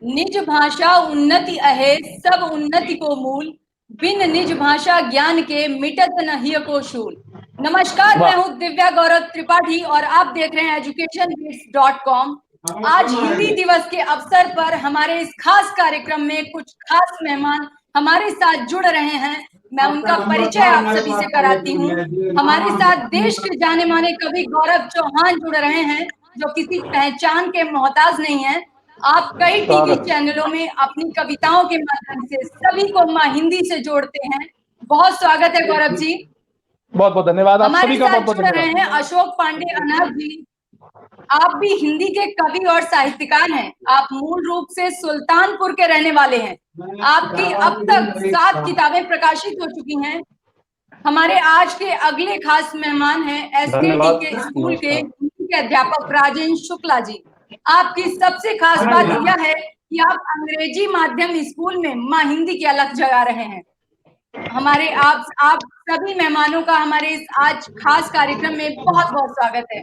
निज भाषा उन्नति अहे सब उन्नति को मूल, बिन निज भाषा ज्ञान के मिटत न हिय को शूल। नमस्कार, मैं हूं दिव्या गौरव त्रिपाठी और आप देख रहे हैं educationbits.com। आज हिंदी दिवस के अवसर पर हमारे इस खास कार्यक्रम में कुछ खास मेहमान हमारे साथ जुड़ रहे हैं। मैं उनका परिचय आप सभी से कराती हूँ। हमारे साथ देश के जाने माने कवि गौरव चौहान जुड़ रहे हैं, जो किसी पहचान के मोहताज नहीं है। आप कई टीवी चैनलों में अपनी कविताओं के माध्यम से सभी को माँ हिंदी से जोड़ते हैं। बहुत स्वागत है गौरव जी। बहुत बहुत धन्यवाद। आप सभी का बहुत बहुत जुड़ रहे हैं अशोक पांडे अनाथ जी। आप भी हिंदी के कवि और साहित्यकार हैं। आप मूल रूप से सुल्तानपुर के रहने वाले हैं। आपकी अब तक 7 किताबें प्रकाशित हो चुकी हैं। हमारे आज के अगले खास मेहमान हैं एसकेटी के स्कूल के हिंदी के अध्यापक राजेंद्र शुक्ला जी। आपकी सबसे खास बात यह है कि आप अंग्रेजी माध्यम स्कूल में माँ हिंदी की अलख जगा रहे हैं। हमारे आप सभी मेहमानों का हमारे इस आज खास कार्यक्रम में बहुत बहुत स्वागत है।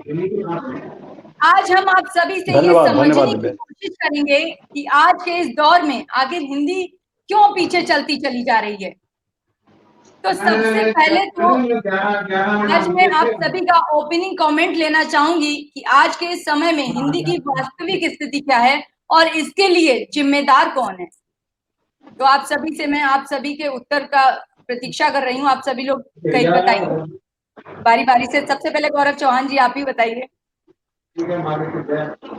आज हम आप सभी से ये समझने की कोशिश करेंगे कि आज के इस दौर में आखिर हिंदी क्यों पीछे चलती चली जा रही है। तो सबसे पहले तो आज मैं आप सभी का ओपनिंग कमेंट लेना चाहूंगी कि आज के समय में हिंदी की वास्तविक स्थिति क्या है और इसके लिए जिम्मेदार कौन है। तो आप सभी से मैं आप सभी के उत्तर का प्रतीक्षा कर रही हूँ। आप सभी लोग कहीं बताइए बारी बारी से। सबसे पहले गौरव चौहान जी, आप ही बताइए।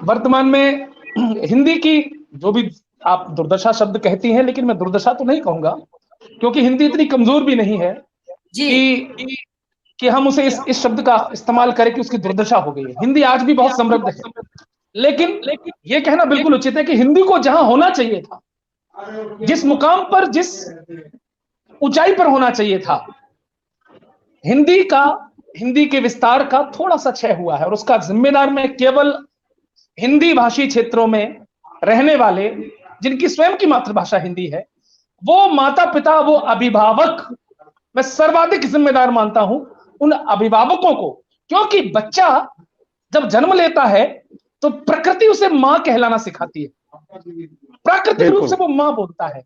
वर्तमान में हिंदी की जो भी आप दुर्दशा शब्द कहती हैं, लेकिन मैं दुर्दशा तो नहीं कहूंगा, क्योंकि हिंदी इतनी कमजोर भी नहीं है कि हम उसे इस शब्द का इस्तेमाल करें कि उसकी दुर्दशा हो गई है। हिंदी आज भी बहुत समृद्ध है, लेकिन ये कहना बिल्कुल उचित है कि हिंदी को जहां होना चाहिए था, जिस मुकाम पर, जिस ऊंचाई पर होना चाहिए था, हिंदी के विस्तार का थोड़ा सा क्षय हुआ है। और उसका जिम्मेदार मैं केवल हिंदी भाषी क्षेत्रों में रहने वाले, जिनकी स्वयं की मातृभाषा हिंदी है, वो माता पिता, वो अभिभावक, मैं सर्वाधिक जिम्मेदार मानता हूं उन अभिभावकों को। क्योंकि बच्चा जब जन्म लेता है तो प्रकृति उसे मां कहलाना सिखाती है, प्राकृतिक रूप से वो मां बोलता है।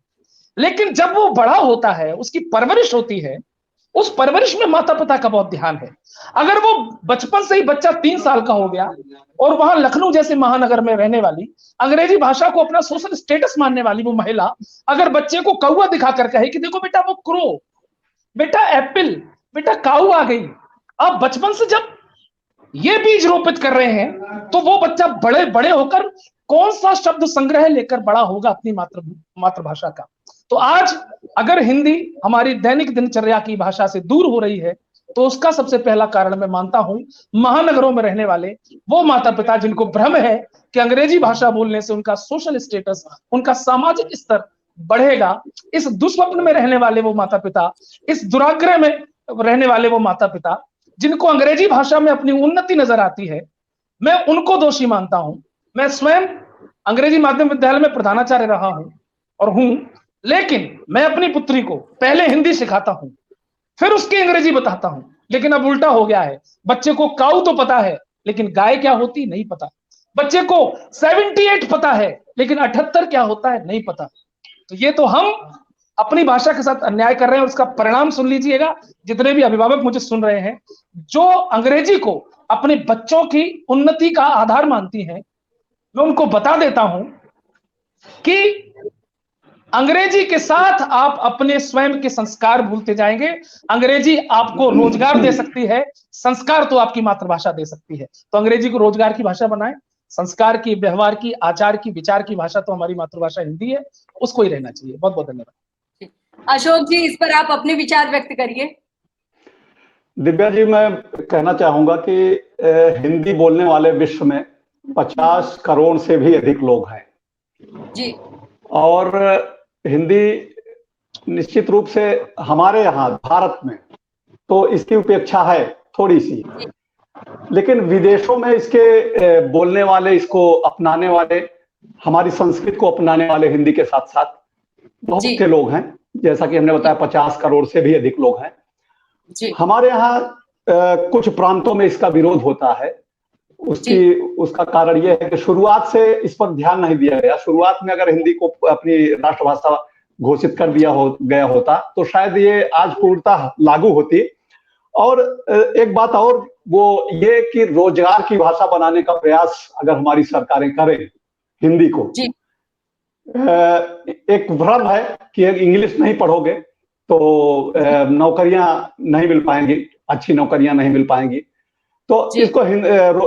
लेकिन जब वो बड़ा होता है, उसकी परवरिश होती है, उस परवरिश में माता पिता का बहुत ध्यान है। अगर वो बचपन से ही बच्चा 3 साल का हो गया और वहां लखनऊ जैसे महानगर में रहने वाली, अंग्रेजी भाषा को अपना सोशल स्टेटस मानने वाली वो महिला अगर बच्चे को कौवा दिखाकर कहे कि देखो बेटा वो क्रो, बेटा एप्पल, बेटा काऊ आ गई, आप बचपन से जब ये बीज रोपित कर रहे हैं तो वो बच्चा बड़े बड़े होकर कौन सा शब्द संग्रह लेकर बड़ा होगा अपनी मातृभाषा का। तो आज अगर हिंदी हमारी दैनिक दिनचर्या की भाषा से दूर हो रही है, तो उसका सबसे पहला कारण मैं मानता हूं महानगरों में रहने वाले वो माता पिता, जिनको भ्रम है कि अंग्रेजी भाषा बोलने से उनका सोशल स्टेटस, उनका सामाजिक स्तर बढ़ेगा। इस दुस्वप्न में रहने वाले वो माता पिता, इस दुराग्रह में रहने वाले वो माता पिता, जिनको अंग्रेजी भाषा में अपनी उन्नति नजर आती है, मैं उनको दोषी मानता हूं। मैं स्वयं अंग्रेजी माध्यम विद्यालय में प्रधानाचार्य रहा हूं और हूं, लेकिन मैं अपनी पुत्री को पहले हिंदी सिखाता हूं, फिर उसकी अंग्रेजी बताता हूं। लेकिन अब उल्टा हो गया है, बच्चे को काऊ तो पता है लेकिन गाय क्या होती नहीं पता, बच्चे को 78 पता है लेकिन 78 क्या होता है नहीं पता। तो ये तो हम अपनी भाषा के साथ अन्याय कर रहे हैं। और उसका परिणाम सुन लीजिएगा, जितने भी अभिभावक मुझे सुन रहे हैं, जो अंग्रेजी को अपने बच्चों की उन्नति का आधार मानती हैं, मैं उनको बता देता हूं कि अंग्रेजी के साथ आप अपने स्वयं के संस्कार भूलते जाएंगे। अंग्रेजी आपको रोजगार दे सकती है, संस्कार तो आपकी मातृभाषा दे सकती है। तो अंग्रेजी को रोजगार की भाषा बनाएं, संस्कार की, व्यवहार की, आचार की, विचार की भाषा तो हमारी मातृभाषा हिंदी है, उसको ही रहना चाहिए। बहुत बहुत धन्यवाद। अशोक जी, इस पर आप अपने विचार व्यक्त करिए। दिव्या जी, मैं कहना चाहूंगा कि हिंदी बोलने वाले विश्व में 50 करोड़ से भी अधिक लोग हैं जी, और हिंदी निश्चित रूप से हमारे यहाँ भारत में तो इसकी उपेक्षा है थोड़ी सी, लेकिन विदेशों में इसके बोलने वाले, इसको अपनाने वाले, हमारी संस्कृति को अपनाने वाले हिंदी के साथ साथ बहुत से लोग हैं। जैसा कि हमने बताया 50 करोड़ से भी अधिक लोग हैं। हमारे यहाँ कुछ प्रांतों में इसका विरोध होता है, उसका कारण यह है कि शुरुआत से इस पर ध्यान नहीं दिया गया। शुरुआत में अगर हिंदी को अपनी राष्ट्रभाषा घोषित कर गया होता तो शायद ये आज पूर्णतः लागू होती। और एक बात और वो ये कि रोजगार की भाषा बनाने का प्रयास अगर हमारी सरकारें करें हिंदी को। एक भ्रम है कि इंग्लिश नहीं पढ़ोगे तो नौकरियां नहीं मिल पाएंगी, अच्छी नौकरियां नहीं मिल पाएंगी। तो इसको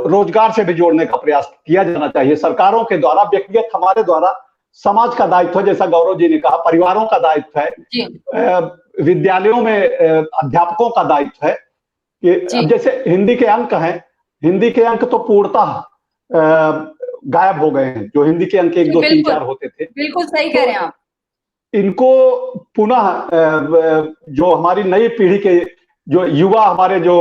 रोजगार से भी जोड़ने का प्रयास किया जाना चाहिए सरकारों के द्वारा, व्यक्तिगत हमारे द्वारा। समाज का दायित्व है, जैसा गौरव जी ने कहा, परिवारों का दायित्व है, विद्यालयों में अध्यापकों का दायित्व है कि अब जैसे हिंदी के अंक हैं, हिंदी के अंक तो पूर्णतः गायब हो गए हैं। जो हिंदी के अंक 1, 2, 3, 4 होते थे, बिल्कुल सही कह रहे हैं आप। इनको पुनः जो हमारी नई पीढ़ी के जो युवा हमारे जो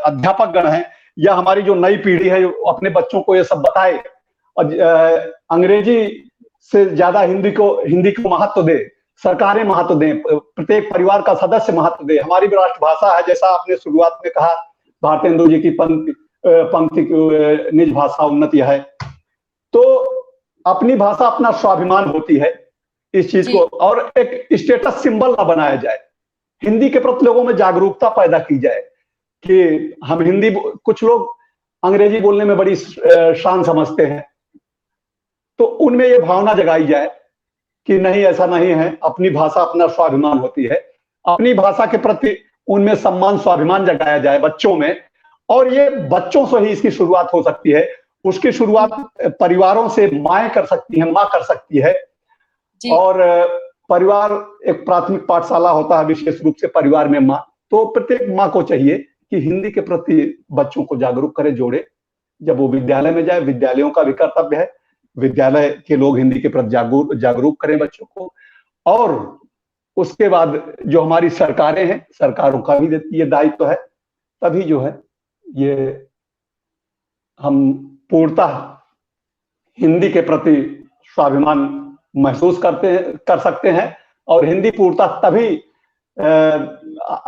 अध्यापक गण हैं या हमारी जो नई पीढ़ी है अपने बच्चों को ये सब बताए और अंग्रेजी से ज्यादा हिंदी को महत्व दे, सरकारें महत्व दें, प्रत्येक परिवार का सदस्य महत्व दे। हमारी भी राष्ट्रभाषा है, जैसा आपने शुरुआत में कहा, भारतेंदु जी की पंक्ति निज भाषा उन्नति है। तो अपनी भाषा अपना स्वाभिमान होती है। इस चीज को और एक स्टेटस सिंबल ना बनाया जाए, हिंदी के प्रति लोगों में जागरूकता पैदा की जाए कि हम हिंदी, कुछ लोग अंग्रेजी बोलने में बड़ी शान समझते हैं, तो उनमें ये भावना जगाई जाए कि नहीं, ऐसा नहीं है, अपनी भाषा अपना स्वाभिमान होती है। अपनी भाषा के प्रति उनमें सम्मान, स्वाभिमान जगाया जाए बच्चों में। और ये बच्चों से ही इसकी शुरुआत हो सकती है। उसकी शुरुआत परिवारों से माएं कर सकती हैं, माँ कर सकती है। और परिवार एक प्राथमिक पाठशाला होता है, विशेष रूप से परिवार में माँ। तो प्रत्येक माँ को चाहिए कि हिंदी के प्रति बच्चों को जागरूक करे, जोड़े। जब वो विद्यालय में जाए, विद्यालयों का भी कर्तव्य है, विद्यालय के लोग हिंदी के प्रति जागरूक करें बच्चों को। और उसके बाद जो हमारी सरकारें हैं, सरकारों का भी ये दायित्व है। तभी जो है ये हम पूर्णतः हिंदी के प्रति स्वाभिमान महसूस कर सकते हैं। और हिंदी पूर्णतः तभी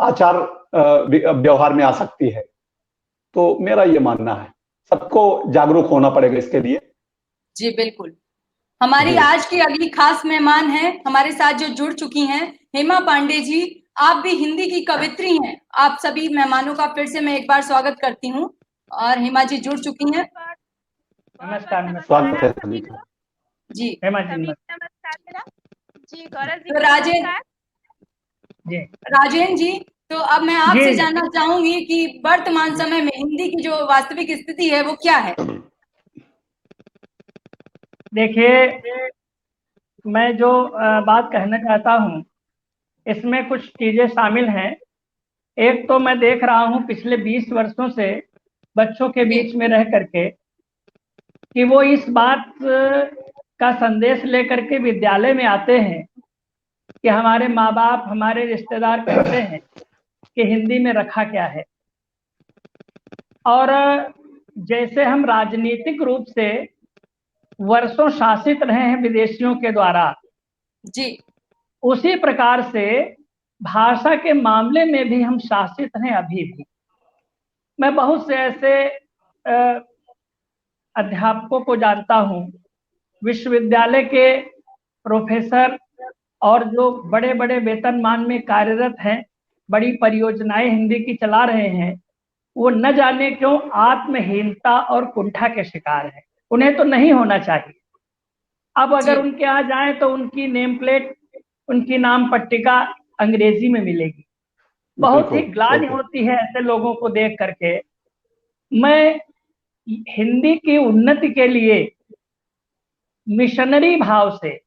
आचार व्यवहार में आ सकती है। तो मेरा ये मानना है, सबको जागरूक होना पड़ेगा इसके लिए। जी बिल्कुल। हमारी आज की अगली खास मेहमान है हमारे साथ जो जुड़ चुकी हैं, हेमा पांडे जी। आप भी हिंदी की कवित्री हैं। आप सभी मेहमानों का फिर से मैं एक बार स्वागत करती हूँ। और हेमा जी जुड़ चुकी हैं। नमस्कार। स्वागत है सभी का। जी हेमा जी नमस्कार जी। गौरव जी, राजेन जी, तो अब मैं आपसे जानना चाहूंगी कि वर्तमान समय में हिंदी की जो वास्तविक स्थिति है वो क्या है? देखिए, मैं जो बात कहना चाहता हूँ इसमें कुछ चीजें शामिल हैं। एक तो मैं देख रहा हूँ पिछले 20 वर्षों से बच्चों के बीच में रह करके कि वो इस बात का संदेश लेकर के विद्यालय में आते हैं कि हमारे माँ बाप, हमारे रिश्तेदार कहते हैं कि हिंदी में रखा क्या है। और जैसे हम राजनीतिक रूप से वर्षों शासित रहे हैं विदेशियों के द्वारा, जी, उसी प्रकार से भाषा के मामले में भी हम शासित हैं अभी भी। मैं बहुत से ऐसे अध्यापकों को जानता हूँ, विश्वविद्यालय के प्रोफेसर और जो बड़े बड़े वेतनमान में कार्यरत हैं, बड़ी परियोजनाएं हिंदी की चला रहे हैं, वो न जाने क्यों आत्महीनता और कुंठा के शिकार हैं। उन्हें तो नहीं होना चाहिए। अब अगर उनके यहाँ जाएं तो उनकी नेम प्लेट, उनकी नाम पट्टिका अंग्रेजी में मिलेगी। बहुत ही ग्लानि होती है ऐसे लोगों को देख करके। मैं हिंदी की उन्नति के लिए मिशनरी भाव से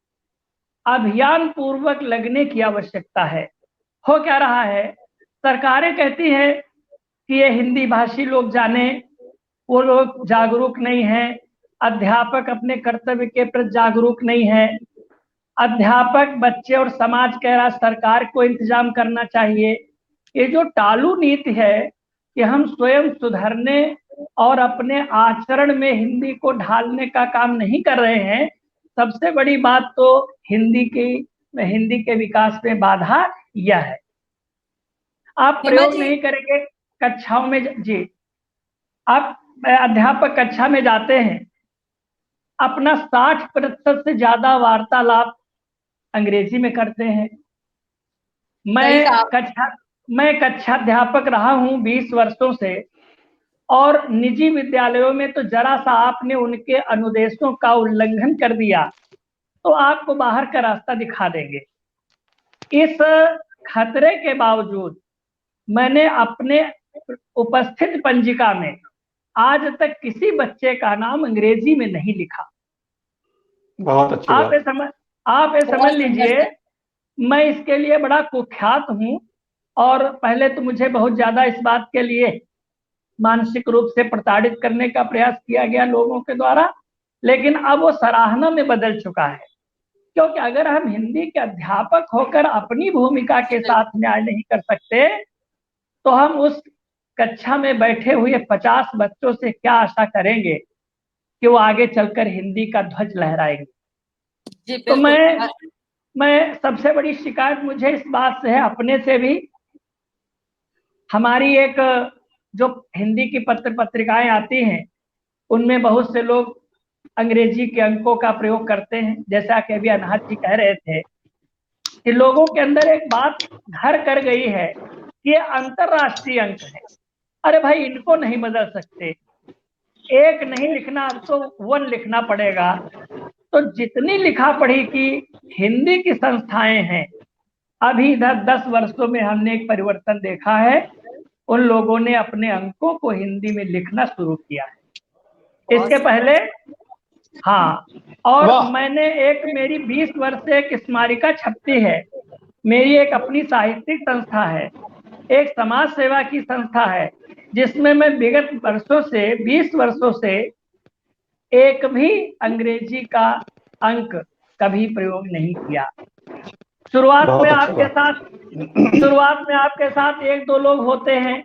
अभियान पूर्वक लगने की आवश्यकता है। हो क्या रहा है, सरकारें कहती हैं कि ये हिंदी भाषी लोग जाने, वो लोग जागरूक नहीं हैं। अध्यापक अपने कर्तव्य के प्रति जागरूक नहीं है। अध्यापक, बच्चे और समाज कह रहा सरकार को इंतजाम करना चाहिए। ये जो टालू नीति है कि हम स्वयं सुधरने और अपने आचरण में हिंदी को ढालने का काम नहीं कर रहे हैं। सबसे बड़ी बात तो हिंदी के विकास में बाधा यह है। आप प्रयोग नहीं करेंगे कक्षाओं में, जी, आप अध्यापक कक्षा में जाते हैं, अपना 60% से ज्यादा वार्तालाप अंग्रेजी में करते हैं। सही कहा। मैं कक्षाध्यापक रहा हूं 20 वर्षों से, और निजी विद्यालयों में तो जरा सा आपने उनके अनुदेशों का उल्लंघन कर दिया तो आपको बाहर का रास्ता दिखा देंगे। इस खतरे के बावजूद मैंने अपने उपस्थित पंजिका में आज तक किसी बच्चे का नाम अंग्रेजी में नहीं लिखा। बहुत अच्छी बात। आप ये समझ लीजिए, मैं इसके लिए बड़ा कुख्यात हूं, और पहले तो मुझे बहुत ज्यादा इस बात के लिए मानसिक रूप से प्रताड़ित करने का प्रयास किया गया लोगों के द्वारा, लेकिन अब वो सराहना में बदल चुका है। क्योंकि अगर हम हिंदी के अध्यापक होकर अपनी भूमिका के साथ न्याय नहीं कर सकते, तो हम उस कक्षा में बैठे हुए 50 बच्चों से क्या आशा करेंगे कि वो आगे चलकर हिंदी का ध्वज लहराएंगे। जी तो बिल्कुल। मैं सबसे बड़ी शिकायत मुझे इस बात से है, अपने से भी। हमारी एक जो हिंदी की पत्रिकाएं आती हैं, उनमें बहुत से लोग अंग्रेजी के अंकों का प्रयोग करते हैं। जैसा कि अभी अनहद जी कह रहे थे कि लोगों के अंदर एक बात घर कर गई है कि ये अंतरराष्ट्रीय अंक है। अरे भाई, इनको नहीं बदल सकते, एक नहीं लिखना, अब तो 1 लिखना पड़ेगा। तो जितनी लिखा पढ़ी की हिंदी की संस्थाएं हैं, अभी इधर 10 वर्षों में हमने एक परिवर्तन देखा है। उन लोगों ने अपने अंकों को हिंदी में लिखना शुरू किया है। इसके पहले हाँ, और मैंने मेरी 20 वर्ष से एक स्मारिका छपती है। मेरी एक अपनी साहित्यिक संस्था है, एक समाज सेवा की संस्था है, जिसमें मैं विगत वर्षों से 20 वर्षों से एक भी अंग्रेजी का अंक कभी प्रयोग नहीं किया। शुरुआत में आपके साथ 1-2 लोग होते हैं,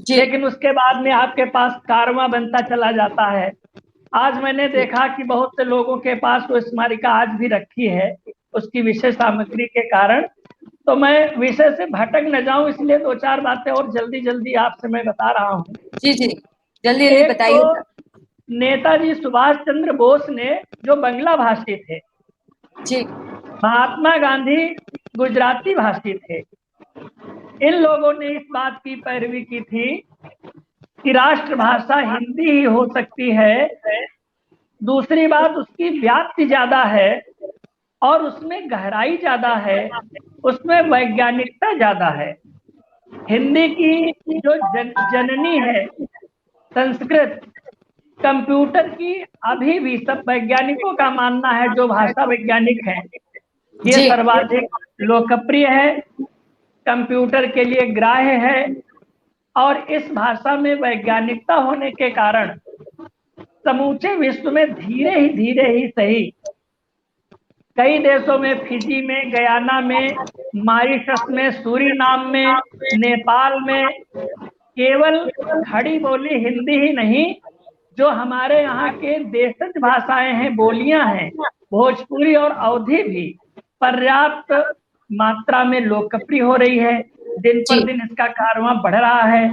लेकिन उसके बाद में आपके पास कारवां बनता चला जाता है। आज मैंने देखा कि बहुत से लोगों के पास वो स्मारिका आज भी रखी है, उसकी विषय सामग्री के कारण। तो मैं विषय से भटक न जाऊं, इसलिए 2-4 बातें और जल्दी आपसे मैं बता रहा हूँ। जी जल्दी बताइए। तो नेताजी सुभाष चंद्र बोस ने जो बंगला भाषी थे जी, महात्मा गांधी गुजराती भाषी थे। इन लोगों ने इस बात की पैरवी की थी कि राष्ट्रभाषा हिंदी ही हो सकती है। दूसरी बात, उसकी व्याप्ति ज्यादा है और उसमें गहराई ज्यादा है, उसमें वैज्ञानिकता ज्यादा है। हिंदी की जो जननी है संस्कृत, कंप्यूटर की अभी भी सब वैज्ञानिकों का मानना है, जो भाषा वैज्ञानिक हैं, ये सर्वाधिक लोकप्रिय है, कंप्यूटर के लिए ग्राह्य है। और इस भाषा में वैज्ञानिकता होने के कारण समूचे विश्व में धीरे ही सही, कई देशों में, फिजी में, गयाना में, मॉरिशस में, सूरीनाम में, नेपाल में, केवल खड़ी बोली हिंदी ही नहीं, जो हमारे यहाँ के देशज भाषाएं हैं, बोलियां हैं, भोजपुरी और अवधी भी पर्याप्त मात्रा में लोकप्रिय हो रही है। दिन पर दिन इसका कारवां बढ़ रहा है।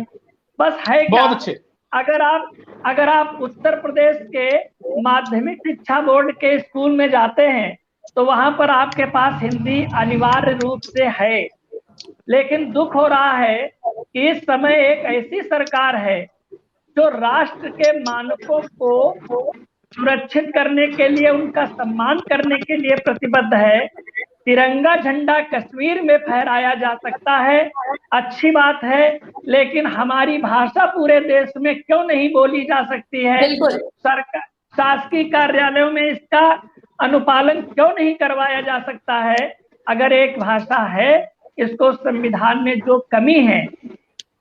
बस है क्या, अगर आप उत्तर प्रदेश के माध्यमिक शिक्षा बोर्ड के स्कूल में जाते हैं तो वहां पर आपके पास हिंदी अनिवार्य रूप से है। लेकिन दुख हो रहा है कि इस समय एक ऐसी सरकार है जो राष्ट्र के मानकों को सुरक्षित करने के लिए, उनका सम्मान करने के लिए प्रतिबद्ध है। तिरंगा झंडा कश्मीर में फहराया जा सकता है, अच्छी बात है, लेकिन हमारी भाषा पूरे देश में क्यों नहीं बोली जा सकती है? सरकार, शासकीय कार्यालयों में इसका अनुपालन क्यों नहीं करवाया जा सकता है? अगर एक भाषा है, इसको संविधान में जो कमी है,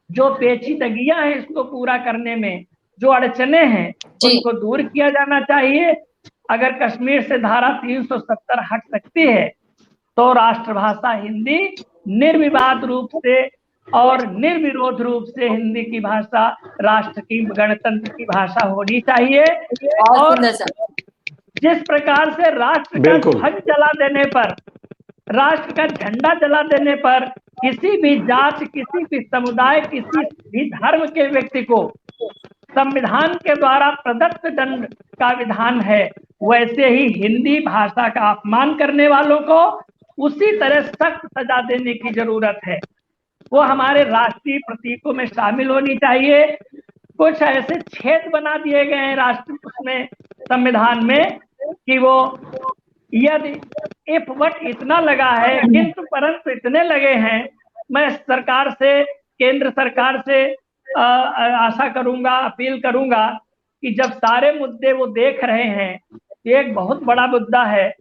जो पेचीदगियां हैं, इसको पूरा करने में जो अड़चने हैं, उनको दूर किया जाना चाहिए। अगर कश्मीर से धारा 370 हट सकती है तो राष्ट्रभाषा हिंदी निर्विवाद रूप से और निर्विरोध रूप से हिंदी की भाषा राष्ट्र की, गणतंत्र की भाषा होनी चाहिए। और जिस प्रकार से राष्ट्र का ध्वज जला देने पर, राष्ट्र का झंडा जला देने पर किसी भी जात, किसी भी समुदाय, किसी भी धर्म के व्यक्ति को संविधान के द्वारा प्रदत्त दंड का विधान है, वैसे ही हिंदी भाषा का अपमान करने वालों को उसी तरह सख्त सजा देने की जरूरत है। वो हमारे राष्ट्रीय प्रतीकों में शामिल होनी चाहिए। कुछ ऐसे छेद बना दिए गए हैं राष्ट्र उसमें संविधान में कि वो यदि इफ वट इतना लगा है, किंतु परंतु इतने लगे हैं। मैं सरकार से, केंद्र सरकार से आशा करूंगा, अपील करूंगा कि जब सारे मुद्दे वो देख रहे हैं, एक बहुत बड़ा मुद्दा है।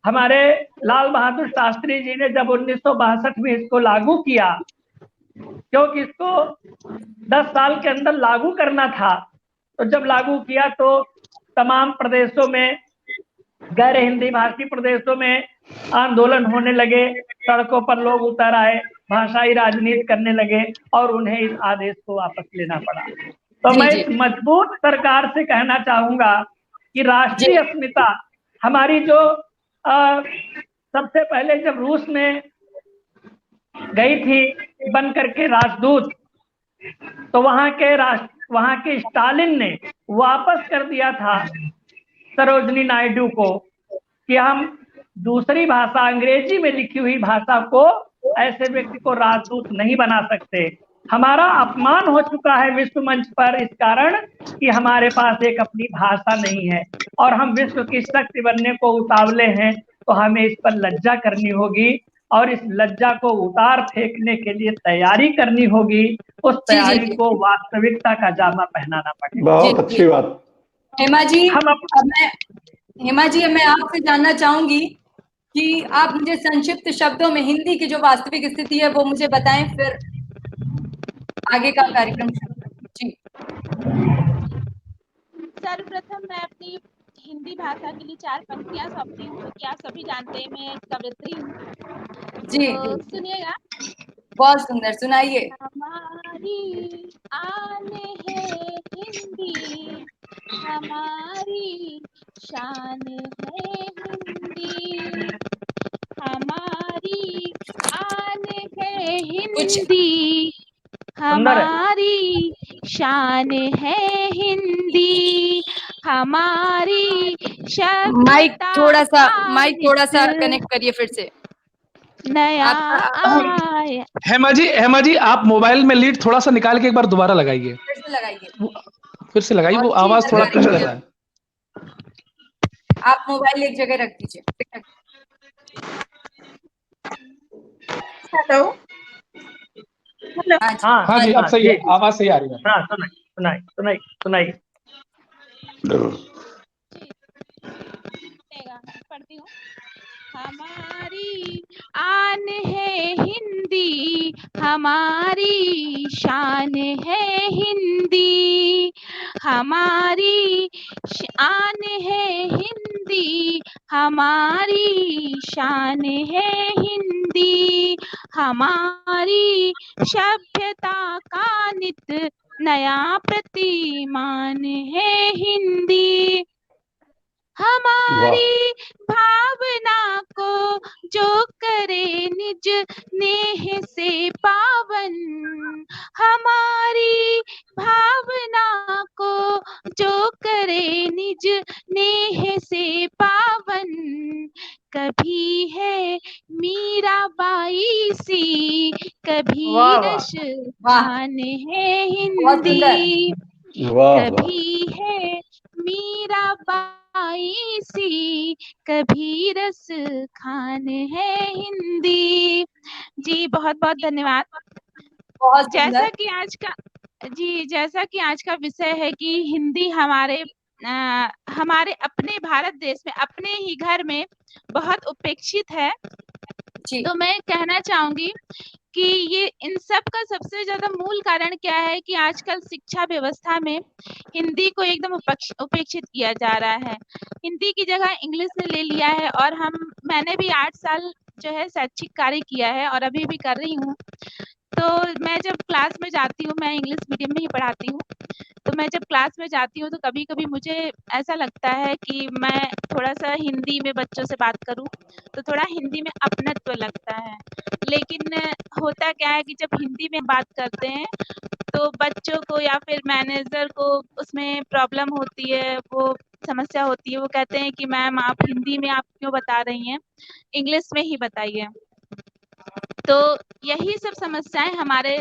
हमारे लाल बहादुर शास्त्री जी ने जब 1962 में इसको लागू किया, क्योंकि इसको 10 साल के अंदर लागू करना था, तो जब लागू किया तो तमाम प्रदेशों में, गैर हिंदी भाषी प्रदेशों में आंदोलन होने लगे, सड़कों पर लोग उतर आए, भाषाई राजनीति करने लगे और उन्हें इस आदेश को वापस लेना पड़ा। तो मैं इस मजबूत सरकार से कहना चाहूंगा कि राष्ट्रीय अस्मिता हमारी जो सबसे पहले जब रूस में गई थी बन करके राजदूत, तो वहां के स्टालिन ने वापस कर दिया था सरोजनी नायडू को कि हम दूसरी भाषा, अंग्रेजी में लिखी हुई भाषा को ऐसे व्यक्ति को राजदूत नहीं बना सकते। हमारा अपमान हो चुका है विश्व मंच पर इस कारण कि हमारे पास एक अपनी भाषा नहीं है और हम विश्व की शक्ति बनने को उतावले हैं। तो हमें इस पर लज्जा करनी होगी और इस लज्जा को उतार फेंकने के लिए तैयारी करनी होगी। उस तैयारी को वास्तविकता का जामा पहनाना पड़ेगा। बहुत अच्छी बात। हेमा जी, हेमा जी, मैं आपसे जानना चाहूंगी कि आप मुझे संक्षिप्त शब्दों में हिंदी की जो वास्तविक स्थिति है वो मुझे बताएं, फिर आगे का कार्यक्रम जी। सर्वप्रथम मैं अपनी हिंदी भाषा के लिए 4 पंक्तियां सौंपती हूँ, क्योंकि आप सभी जानते हैं मैं कवयित्री हूँ। जी, तो सुनिएगा। बहुत सुंदर, सुनाइए। हमारी आन है हिंदी, हमारी शान है हिंदी, हमारी आन है हिंदी, हमारी शान है हिंदी, हमारी माइक थोड़ा सा कनेक्ट करिए फिर से। नया हेमा जी, आप मोबाइल में लीड थोड़ा सा निकाल के एक बार दोबारा लगाइए, फिर से लगाइए, वो आवाज थोड़ा पिच कर रहा है। आप मोबाइल एक जगह रख दीजिए। हेलो, हाँ जी, अब सही है, आवाज सही आ रही है। हाँ, सुनाई। पढ़ती हूँ। हमारी आन है हिंदी, हमारी शान है हिंदी, हमारी शान है हिंदी, हमारी शान है हिंदी, हमारी सभ्यता का नित नया प्रतिमान है हिंदी, हमारी भावना को जो करे निज नेह से पावन, हमारी भावना को जो करे निज नेह से पावन, कभी है मीराबाई सी, कभी रश खान है हिंदी, कभी है मीराबाई सी, कभी रस खान है हिंदी। जी बहुत बहुत धन्यवाद। जैसा कि आज का विषय है कि हिंदी हमारे अपने भारत देश में, अपने ही घर में बहुत उपेक्षित है, तो मैं कहना चाहूंगी कि ये इन सब का सबसे ज्यादा मूल कारण क्या है कि आजकल शिक्षा व्यवस्था में हिंदी को एकदम उपेक्षित किया जा रहा है। हिंदी की जगह इंग्लिश ने ले लिया है और मैंने भी 8 साल जो है शैक्षिक कार्य किया है और अभी भी कर रही हूँ। तो मैं जब क्लास में जाती हूँ, मैं इंग्लिश मीडियम में ही पढ़ाती हूँ, तो मैं जब क्लास में जाती हूँ तो कभी कभी मुझे ऐसा लगता है कि मैं थोड़ा सा हिंदी में बच्चों से बात करूँ तो थोड़ा हिंदी में अपनत्व लगता है। लेकिन होता क्या है कि जब हिंदी में बात करते हैं तो बच्चों को या फिर मैनेजर को उसमें प्रॉब्लम होती है, वो समस्या होती है। वो कहते हैं कि मैम आप हिंदी में आप क्यों बता रही हैं, इंग्लिश में ही बताइए। तो यही सब समस्याएं हमारे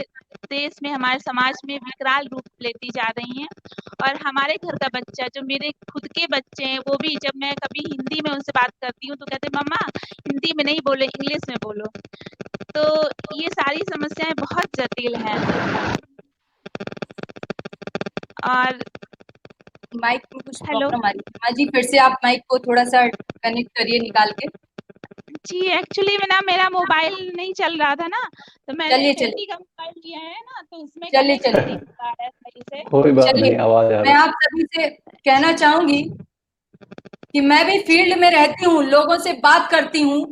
देश में, हमारे समाज में विकराल रूप लेती जा रही हैं। और हमारे घर का बच्चा, जो मेरे खुद के बच्चे हैं, वो भी जब मैं कभी हिंदी में उनसे बात करती हूँ तो कहते हैं मम्मा हिंदी में नहीं बोलो, इंग्लिश में बोलो। तो ये सारी समस्याएं बहुत जटिल हैं। और माइक में कुछ हेलो। प्रॉब्लम आ रही है। हाँ जी, फिर से आप माइक को थोड़ा सा कनेक्ट करिए निकाल के। जी एक्चुअली में ना मेरा मोबाइल नहीं चल रहा था ना, तो मैंने बेटी का मोबाइल लिया है ना, तो उसमें चलिए कनेक्ट नहीं हो पा रहा है सही से। कोई बात चलिए, नहीं, आवाज आ मैं रही। आप सभी से कहना चाहूंगी कि मैं भी फील्ड में रहती हूँ, लोगों से बात करती हूँ,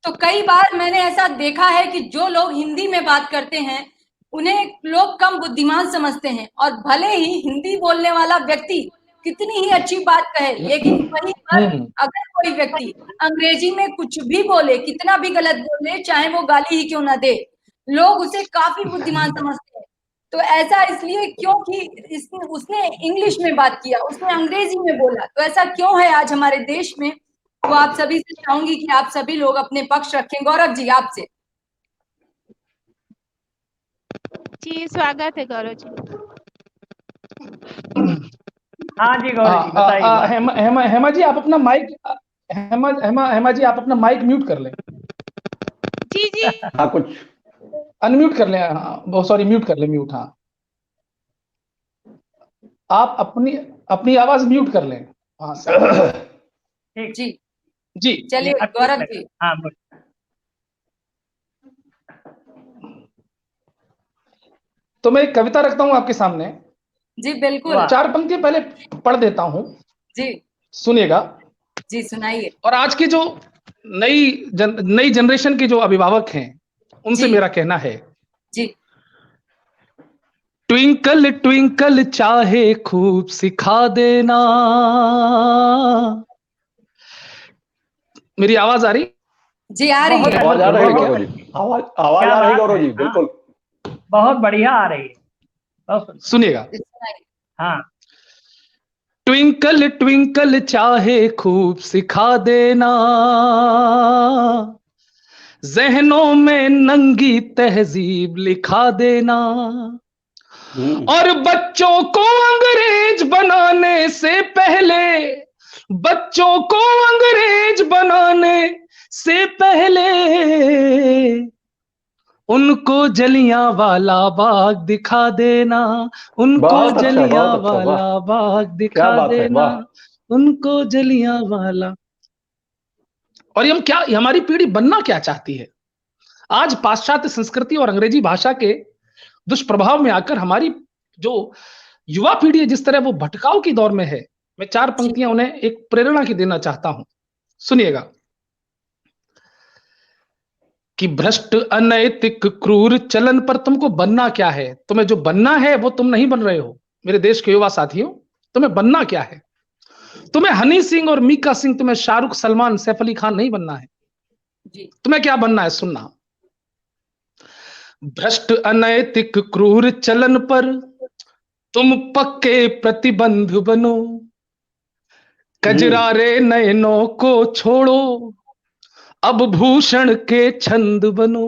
तो कई बार मैंने ऐसा देखा है कि जो लोग हिंदी में बात करते हैं उन्हें लोग कम बुद्धिमान समझते हैं, और भले ही हिंदी बोलने वाला व्यक्ति कितनी ही अच्छी बात कहे, लेकिन वहीं पर अगर कोई व्यक्ति अंग्रेजी में कुछ भी बोले, कितना भी गलत बोले, चाहे वो गाली ही क्यों ना दे, लोग उसे काफी बुद्धिमान समझते हैं। तो ऐसा इसलिए क्योंकि उसने इंग्लिश में बात किया, उसने अंग्रेजी में बोला, तो ऐसा क्यों है आज हमारे देश में? तो आप सभी से चाहूंगी कि आप सभी लोग अपने पक्ष रखें। गौरव जी, आपसे। जी स्वागत है गौरव जी। हाँ जी गौरव जी बताइए। हेमा जी आप अपना माइक, हेमा जी आप अपना माइक म्यूट कर लें। जी जी हाँ, कुछ अनम्यूट कर लें। हाँ सॉरी, म्यूट कर लें, म्यूट। हाँ आप अपनी आवाज म्यूट कर लें। हाँ सर। ठीक जी जी चलिए गौरव जी। हाँ तो मैं एक कविता रखता हूं आपके सामने। जी बिल्कुल। 4 पंक्ति पहले पढ़ देता हूं, जी सुनिएगा। जी सुनाइए। और आज की जो नई जनरेशन के जो अभिभावक हैं उनसे जी मेरा कहना है, जी ट्विंकल ट्विंकल चाहे खूब सिखा देना। मेरी आवाज आ रही? जी आ रही है। आवाज आ रही है गौरव जी, आवाज आ रही है गौरव जी, बिल्कुल बहुत बढ़िया आ रही है। सुनिएगा। हाँ। ट्विंकल ट्विंकल चाहे खूब सिखा देना, जहनों में नंगी तहजीब लिखा देना। और बच्चों को अंग्रेज बनाने से पहले, बच्चों को अंग्रेज बनाने से पहले उनको जलियांवाला बाग दिखा देना, उनको बहुत अच्छा, जलियांवाला बाग दिखा देना, उनको जलियांवाला। और हम क्या, हमारी पीढ़ी बनना क्या चाहती है? आज पाश्चात्य संस्कृति और अंग्रेजी भाषा के दुष्प्रभाव में आकर हमारी जो युवा पीढ़ी है, जिस तरह वो भटकाव की दौर में है, मैं 4 पंक्तियां उन्हें एक प्रेरणा की देना चाहता हूं। सुनिएगा कि भ्रष्ट अनैतिक क्रूर चलन पर तुमको बनना क्या है? तुम्हें जो बनना है वो तुम नहीं बन रहे हो मेरे देश के युवा साथियों। तुम्हें बनना क्या है? तुम्हें हनी सिंह और मीका सिंह, तुम्हें शाहरुख, सलमान, सैफ अली खान नहीं बनना है। तुम्हें क्या बनना है? सुनना। भ्रष्ट अनैतिक क्रूर चलन पर तुम पक्के प्रतिबंध बनो, कजरारे नयनों को छोड़ो, अब भूषण के छंद बनो।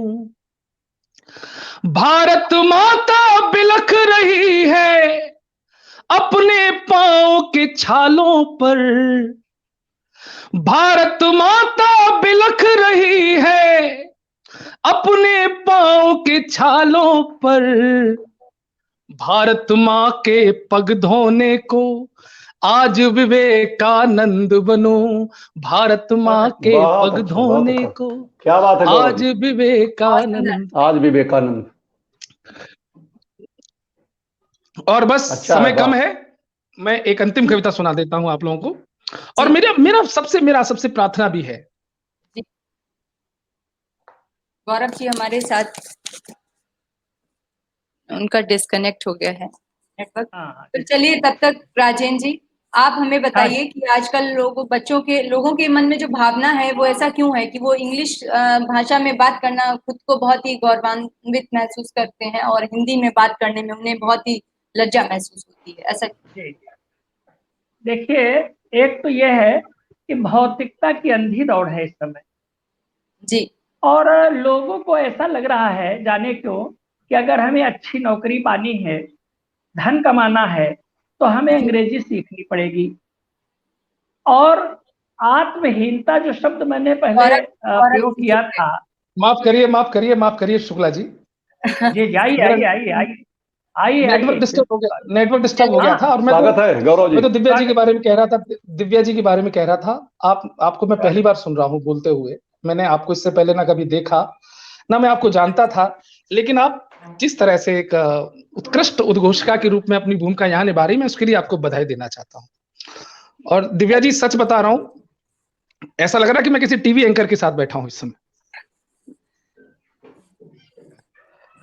भारत माता बिलख रही है अपने पांव के छालों पर, भारत माता बिलख रही है अपने पांव के छालों पर। भारत माँ के पग धोने को आज विवेकानंद बनो, भारत माँ के पग धोने को क्या बात है आज विवेकानंद। आज विवेकानंद। और बस समय कम है, मैं एक अंतिम कविता सुना देता हूं आप लोगों को। और मेरा सबसे प्रार्थना भी है। गौरव जी हमारे साथ, उनका डिस्कनेक्ट हो गया है नेटवर्क। तो चलिए तब तक राजेंद्र जी आप हमें बताइए कि आजकल लोगों के मन में जो भावना है वो ऐसा क्यों है कि वो इंग्लिश भाषा में बात करना खुद को बहुत ही गौरवान्वित महसूस करते हैं और हिंदी में बात करने में उन्हें बहुत ही लज्जा महसूस होती है, ऐसा? देखिए, एक तो यह है कि भौतिकता की अंधी दौड़ है इस समय जी, और लोगों को ऐसा लग रहा है, जाने क्यों, कि अगर हमें अच्छी नौकरी पानी है, धन कमाना है, तो हमें अंग्रेजी सीखनी पड़ेगी। और आत्महीनता जो शब्द मैंने पहले प्रयोग किया था। माफ करिए शुक्ला जी। जी आइए नेटवर्क डिस्टर्ब हो गया था और स्वागत है गौरव जी। मैं तो दिव्या जी के बारे में कह रहा था। आपको मैं पहली बार सुन रहा हूँ बोलते हुए। मैंने आपको इससे पहले ना कभी देखा, ना मैं आपको जानता था, लेकिन आप जिस तरह से एक उत्कृष्ट उद्घोषिका के रूप में अपनी भूमिका यहाँ निभा रही, मैं उसके लिए आपको बधाई देना चाहता हूँ। और दिव्या जी, सच बता रहा हूँ, ऐसा लग रहा है कि मैं किसी टीवी एंकर के साथ बैठा हूँ इस समय।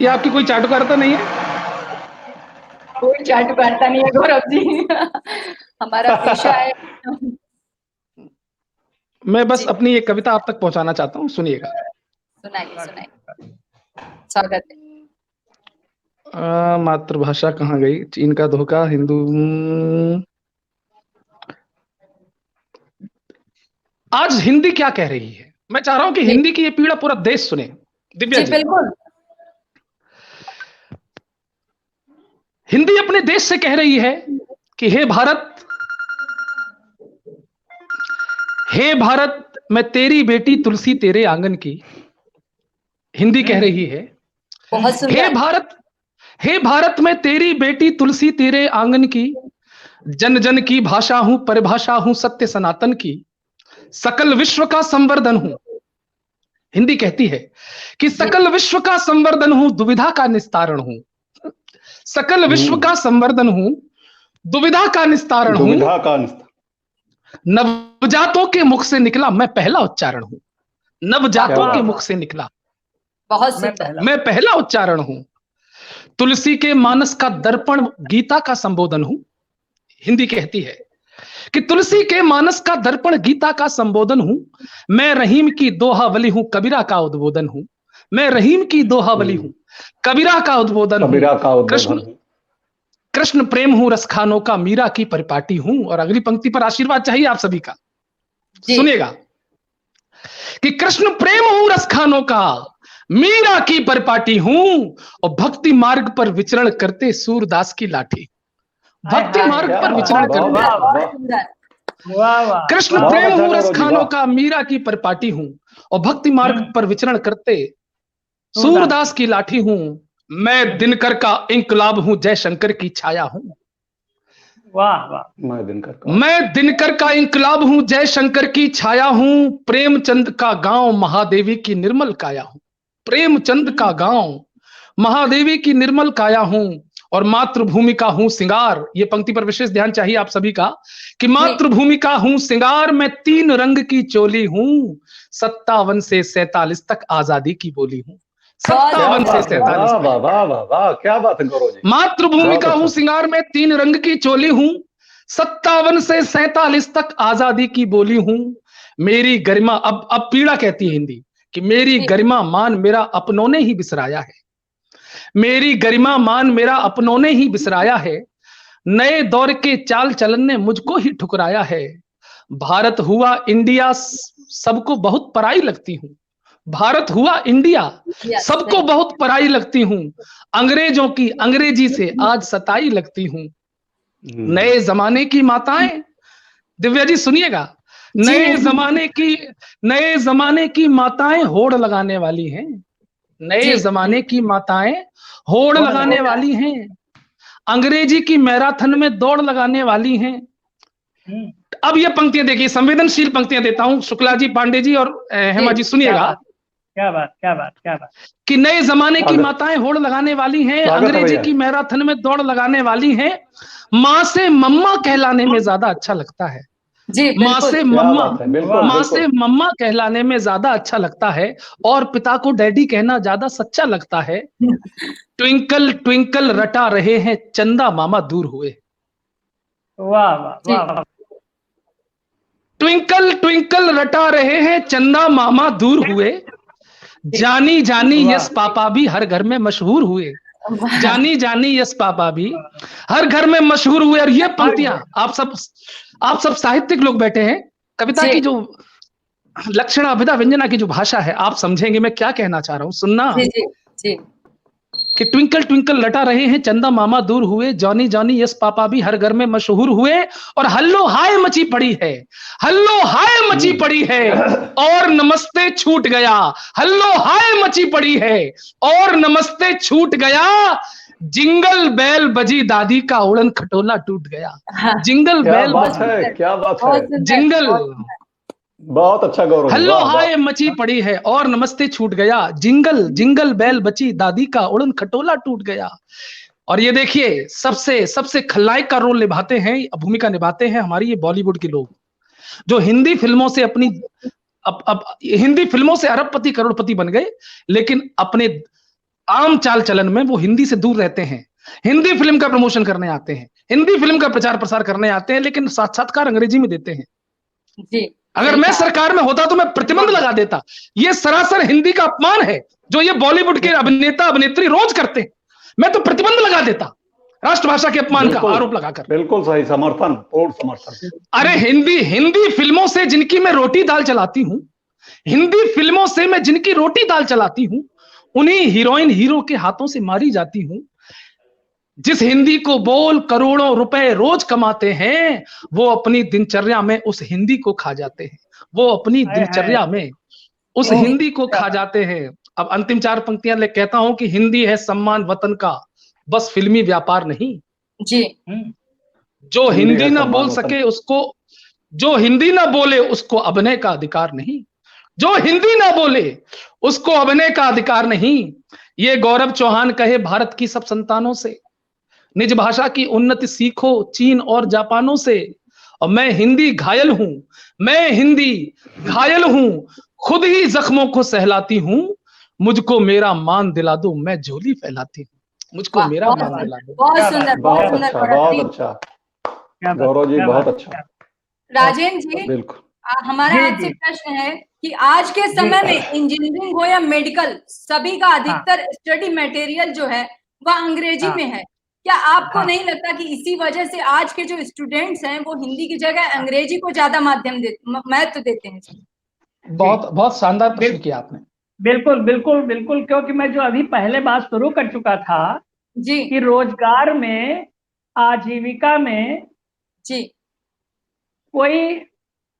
ये आपकी कोई चाटुकारिता नहीं है? कोई चाटुकारिता नहीं है गौरव जी। हमारा पेशा है। मैं बस अपनी एक कविता आप तक पहुंचाना चाहता हूँ, सुनिएगा। सुनाइए। स्वागत है। मातृभाषा कहाँ गई? चीन का धोखा, हिंदू। आज हिंदी क्या कह रही है? मैं चाह रहा हूं कि हिंदी की ये पीड़ा पूरा देश सुने। दिव्या जी, बिल्कुल। हिंदी अपने देश से कह रही है कि हे भारत, मैं तेरी बेटी तुलसी तेरे आंगन की। हिंदी कह रही है, बहुत सुंदर। हे भारत, मैं तेरी बेटी तुलसी तेरे आंगन की। जन जन की भाषा हूं, परिभाषा हूं सत्य सनातन की। सकल विश्व का संवर्धन हूं। हिंदी कहती है कि सकल विश्व का संवर्धन हूं, दुविधा का निस्तारण हूं। सकल विश्व का संवर्धन हूं, दुविधा का निस्तारण हूं। नवजातों के मुख से निकला मैं पहला उच्चारण हूं। नवजातों के मुख से निकला बहुत सुंदर, मैं पहला उच्चारण हूं। तुलसी के मानस का दर्पण गीता का संबोधन हूं। हिंदी कहती है कि तुलसी के मानस का दर्पण गीता का संबोधन हूं। मैं रहीम की दोहावली हूं, कबीरा का उद्बोधन हूं। मैं रहीम की दोहावली हूं, कबीरा का उद्बोधन हूं। कृष्ण प्रेम हूं, रसखानों का मीरा की परिपाटी हूं। और अगली पंक्ति पर आशीर्वाद चाहिए आप सभी का, सुनिएगा कि कृष्ण प्रेम हूं, रसखानों का मीरा की परिपाटी हूं। और भक्ति मार्ग पर विचरण करते सूरदास की लाठी। भक्ति मार्ग पर विचरण करते कृष्ण प्रेम हूं, रसखानों का मीरा की परिपाटी हूं। और भक्ति मार्ग पर विचरण करते सूरदास की लाठी हूं। मैं दिनकर का इंकलाब हूं, जय शंकर की छाया हूं। वाह वाह। मैं दिनकर का इंकलाब हूं, जय शंकर की छाया हूं। प्रेमचंद का गांव, महादेवी की निर्मल काया हूं। प्रेमचंद का गांव, महादेवी की निर्मल काया हूं। और मातृभूमि का हूं सिंगार। ये पंक्ति पर विशेष ध्यान चाहिए आप सभी का कि मातृभूमि का हूं सिंगार। मैं 3 रंग की चोली हूं, 57 से 47 तक आजादी की बोली हूं। 57 से 47। वाह, क्या बात है गौरव जी। मातृभूमि का हूं सिंगार, मैं 3 रंग की चोली हूं, 57 से 47 तक आजादी की बोली हूं। मेरी गरिमा, अब पीड़ा कहती है हिंदी कि मेरी गरिमा मान मेरा अपनों ने ही बिसराया है। मेरी गरिमा मान मेरा अपनों ने ही बिसराया है। नए दौर के चाल चलन ने मुझको ही ठुकराया है। भारत हुआ इंडिया सबको बहुत पराई लगती हूं। भारत हुआ इंडिया सबको बहुत पराई लगती हूं। अंग्रेजों की अंग्रेजी से आज सताई लगती हूं। नए जमाने की माताएं, दिव्या जी सुनिएगा, नए जमाने की माताएं होड़ लगाने वाली हैं। नए जमाने की माताएं होड़ लगाने वाली हैं। अंग्रेजी की मैराथन में दौड़ लगाने वाली हैं। अब ये पंक्तियां देखिए, संवेदनशील पंक्तियां देता हूं, शुक्ला जी, पांडे जी और हेमा जी सुनिएगा। क्या बात कि नए जमाने की माताएं होड़ लगाने वाली हैं, अंग्रेजी की मैराथन में दौड़ लगाने वाली हैं। माँ से मम्मा कहलाने में ज्यादा अच्छा लगता है। माँ से मम्मा कहलाने में ज्यादा अच्छा लगता है। और पिता को डैडी कहना ज्यादा सच्चा लगता है। ट्विंकल ट्विंकल रटा रहे हैं चंदा मामा दूर हुए। वाह वाह वाह। ट्विंकल ट्विंकल रटा रहे हैं चंदा मामा दूर हुए, जानी जानी यस पापा भी हर घर में मशहूर हुए, जानी जानी यस पापा भी हर घर में मशहूर हुए। और ये पंक्तियां आप सब साहित्यिक लोग बैठे हैं, कविता की जो लक्षण अभिधा व्यंजना की जो भाषा है आप समझेंगे मैं क्या कहना चाह रहा हूं, सुनना। जी। कि ट्विंकल ट्विंकल लटा रहे हैं चंदा मामा दूर हुए, जॉनी जॉनी यस पापा भी हर घर में मशहूर हुए, और हल्लो हाय मची पड़ी है, हल्लो हाय मची पड़ी है और नमस्ते छूट गया, हल्लो हाय मची पड़ी है और नमस्ते छूट गया, जिंगल बैल बजी दादी का उड़न खटोला टूट गया। जिंगल बैल क्या बात है, जिंगल, बहुत अच्छा गौरव। हल्लो हाय मची पड़ी है और नमस्ते छूट गया, जिंगल जिंगल बैल बची दादी का उड़न खटोला टूट गया। और ये देखिए सबसे खलनायक का रोल निभाते हैं, भूमिका निभाते हैं हमारी ये बॉलीवुड के लोग, जो हिंदी फिल्मों से अपनी अब हिंदी फिल्मों से अरबपति करोड़पति बन गए, लेकिन अपने आम चाल चलन में वो हिंदी से दूर रहते हैं। हिंदी फिल्म का प्रमोशन करने आते हैं, हिंदी फिल्म का प्रचार प्रसार करने आते हैं, लेकिन साक्षात्कार अंग्रेजी में देते हैं। जी, अगर मैं सरकार में होता तो मैं प्रतिबंध लगा देता। ये सरासर हिंदी का अपमान है जो ये बॉलीवुड के अभिनेता अभिनेत्री रोज करते हैं। मैं तो प्रतिबंध लगा देता राष्ट्रभाषा के अपमान का आरोप लगाकर। बिल्कुल सही, समर्थन, पूर्ण समर्थन। अरे हिंदी फिल्मों से जिनकी मैं रोटी दाल चलाती हूं, हिंदी फिल्मों से मैं जिनकी रोटी दाल चलाती हूं, उन्हीं हीरोइन हीरो के हाथों से मारी जाती हूं। जिस हिंदी को बोल करोड़ों रुपए रोज कमाते हैं, वो अपनी दिनचर्या में उस हिंदी को खा जाते हैं, वो अपनी दिनचर्या में उस हिंदी को खा जाते हैं। अब अंतिम चार पंक्तियां ले कहता हूं कि हिंदी है सम्मान वतन का, बस फिल्मी व्यापार नहीं। जी। जो हिंदी ना बोल सके उसको, जो हिंदी ना बोले उसको अभिनय का अधिकार नहीं, जो हिंदी ना बोले उसको अभिनय का अधिकार नहीं। ये गौरव चौहान कहे भारत की सब संतानों से, निज भाषा की उन्नति सीखो चीन और जापानों से। और मैं हिंदी घायल हूं, मैं हिंदी घायल हूं, खुद ही जख्मों को सहलाती हूं, मुझको मेरा मान दिला दो मैं झोली फैलाती हूं, मुझको मेरा मान दिला दो। बहुत सुंदर, बहुत सुंदर, बहुत अच्छा गौरव जी, बहुत अच्छा। राजेंद्र जी, बिल्कुल, हमारा आपसे प्रश्न है कि आज के समय में इंजीनियरिंग हो या मेडिकल, सभी का अधिकतर स्टडी मटेरियल जो है वह अंग्रेजी में है। क्या आपको नहीं लगता कि इसी वजह से आज के जो स्टूडेंट्स हैं वो हिंदी की जगह अंग्रेजी को ज्यादा महत्व देते हैं? बहुत शानदार प्रश्न किया आपने। बिल्कुल बिल्कुल बिल्कुल, क्योंकि मैं जो अभी पहले बात शुरू कर चुका था जी कि रोजगार में, आजीविका में जी कोई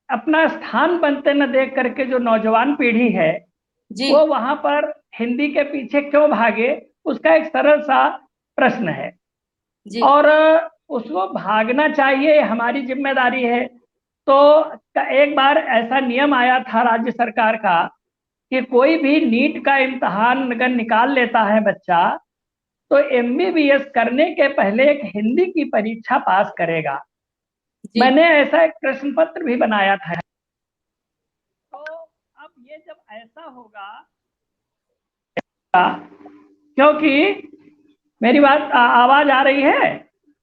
अपना स्थान बनते न देख करके जो नौजवान पीढ़ी है जी, वो वहां पर हिंदी के पीछे क्यों भागे, उसका एक सरल सा प्रश्न है जी। और उसको भागना चाहिए, हमारी जिम्मेदारी है। तो एक बार ऐसा नियम आया था राज्य सरकार का कि कोई भी नीट का इम्तिहान अगर निकाल लेता है बच्चा, तो MBBS करने के पहले एक हिंदी की परीक्षा पास करेगा। मैंने ऐसा एक प्रश्न पत्र भी बनाया था। तो अब ये जब ऐसा होगा, क्योंकि मेरी बात आवाज आ रही है?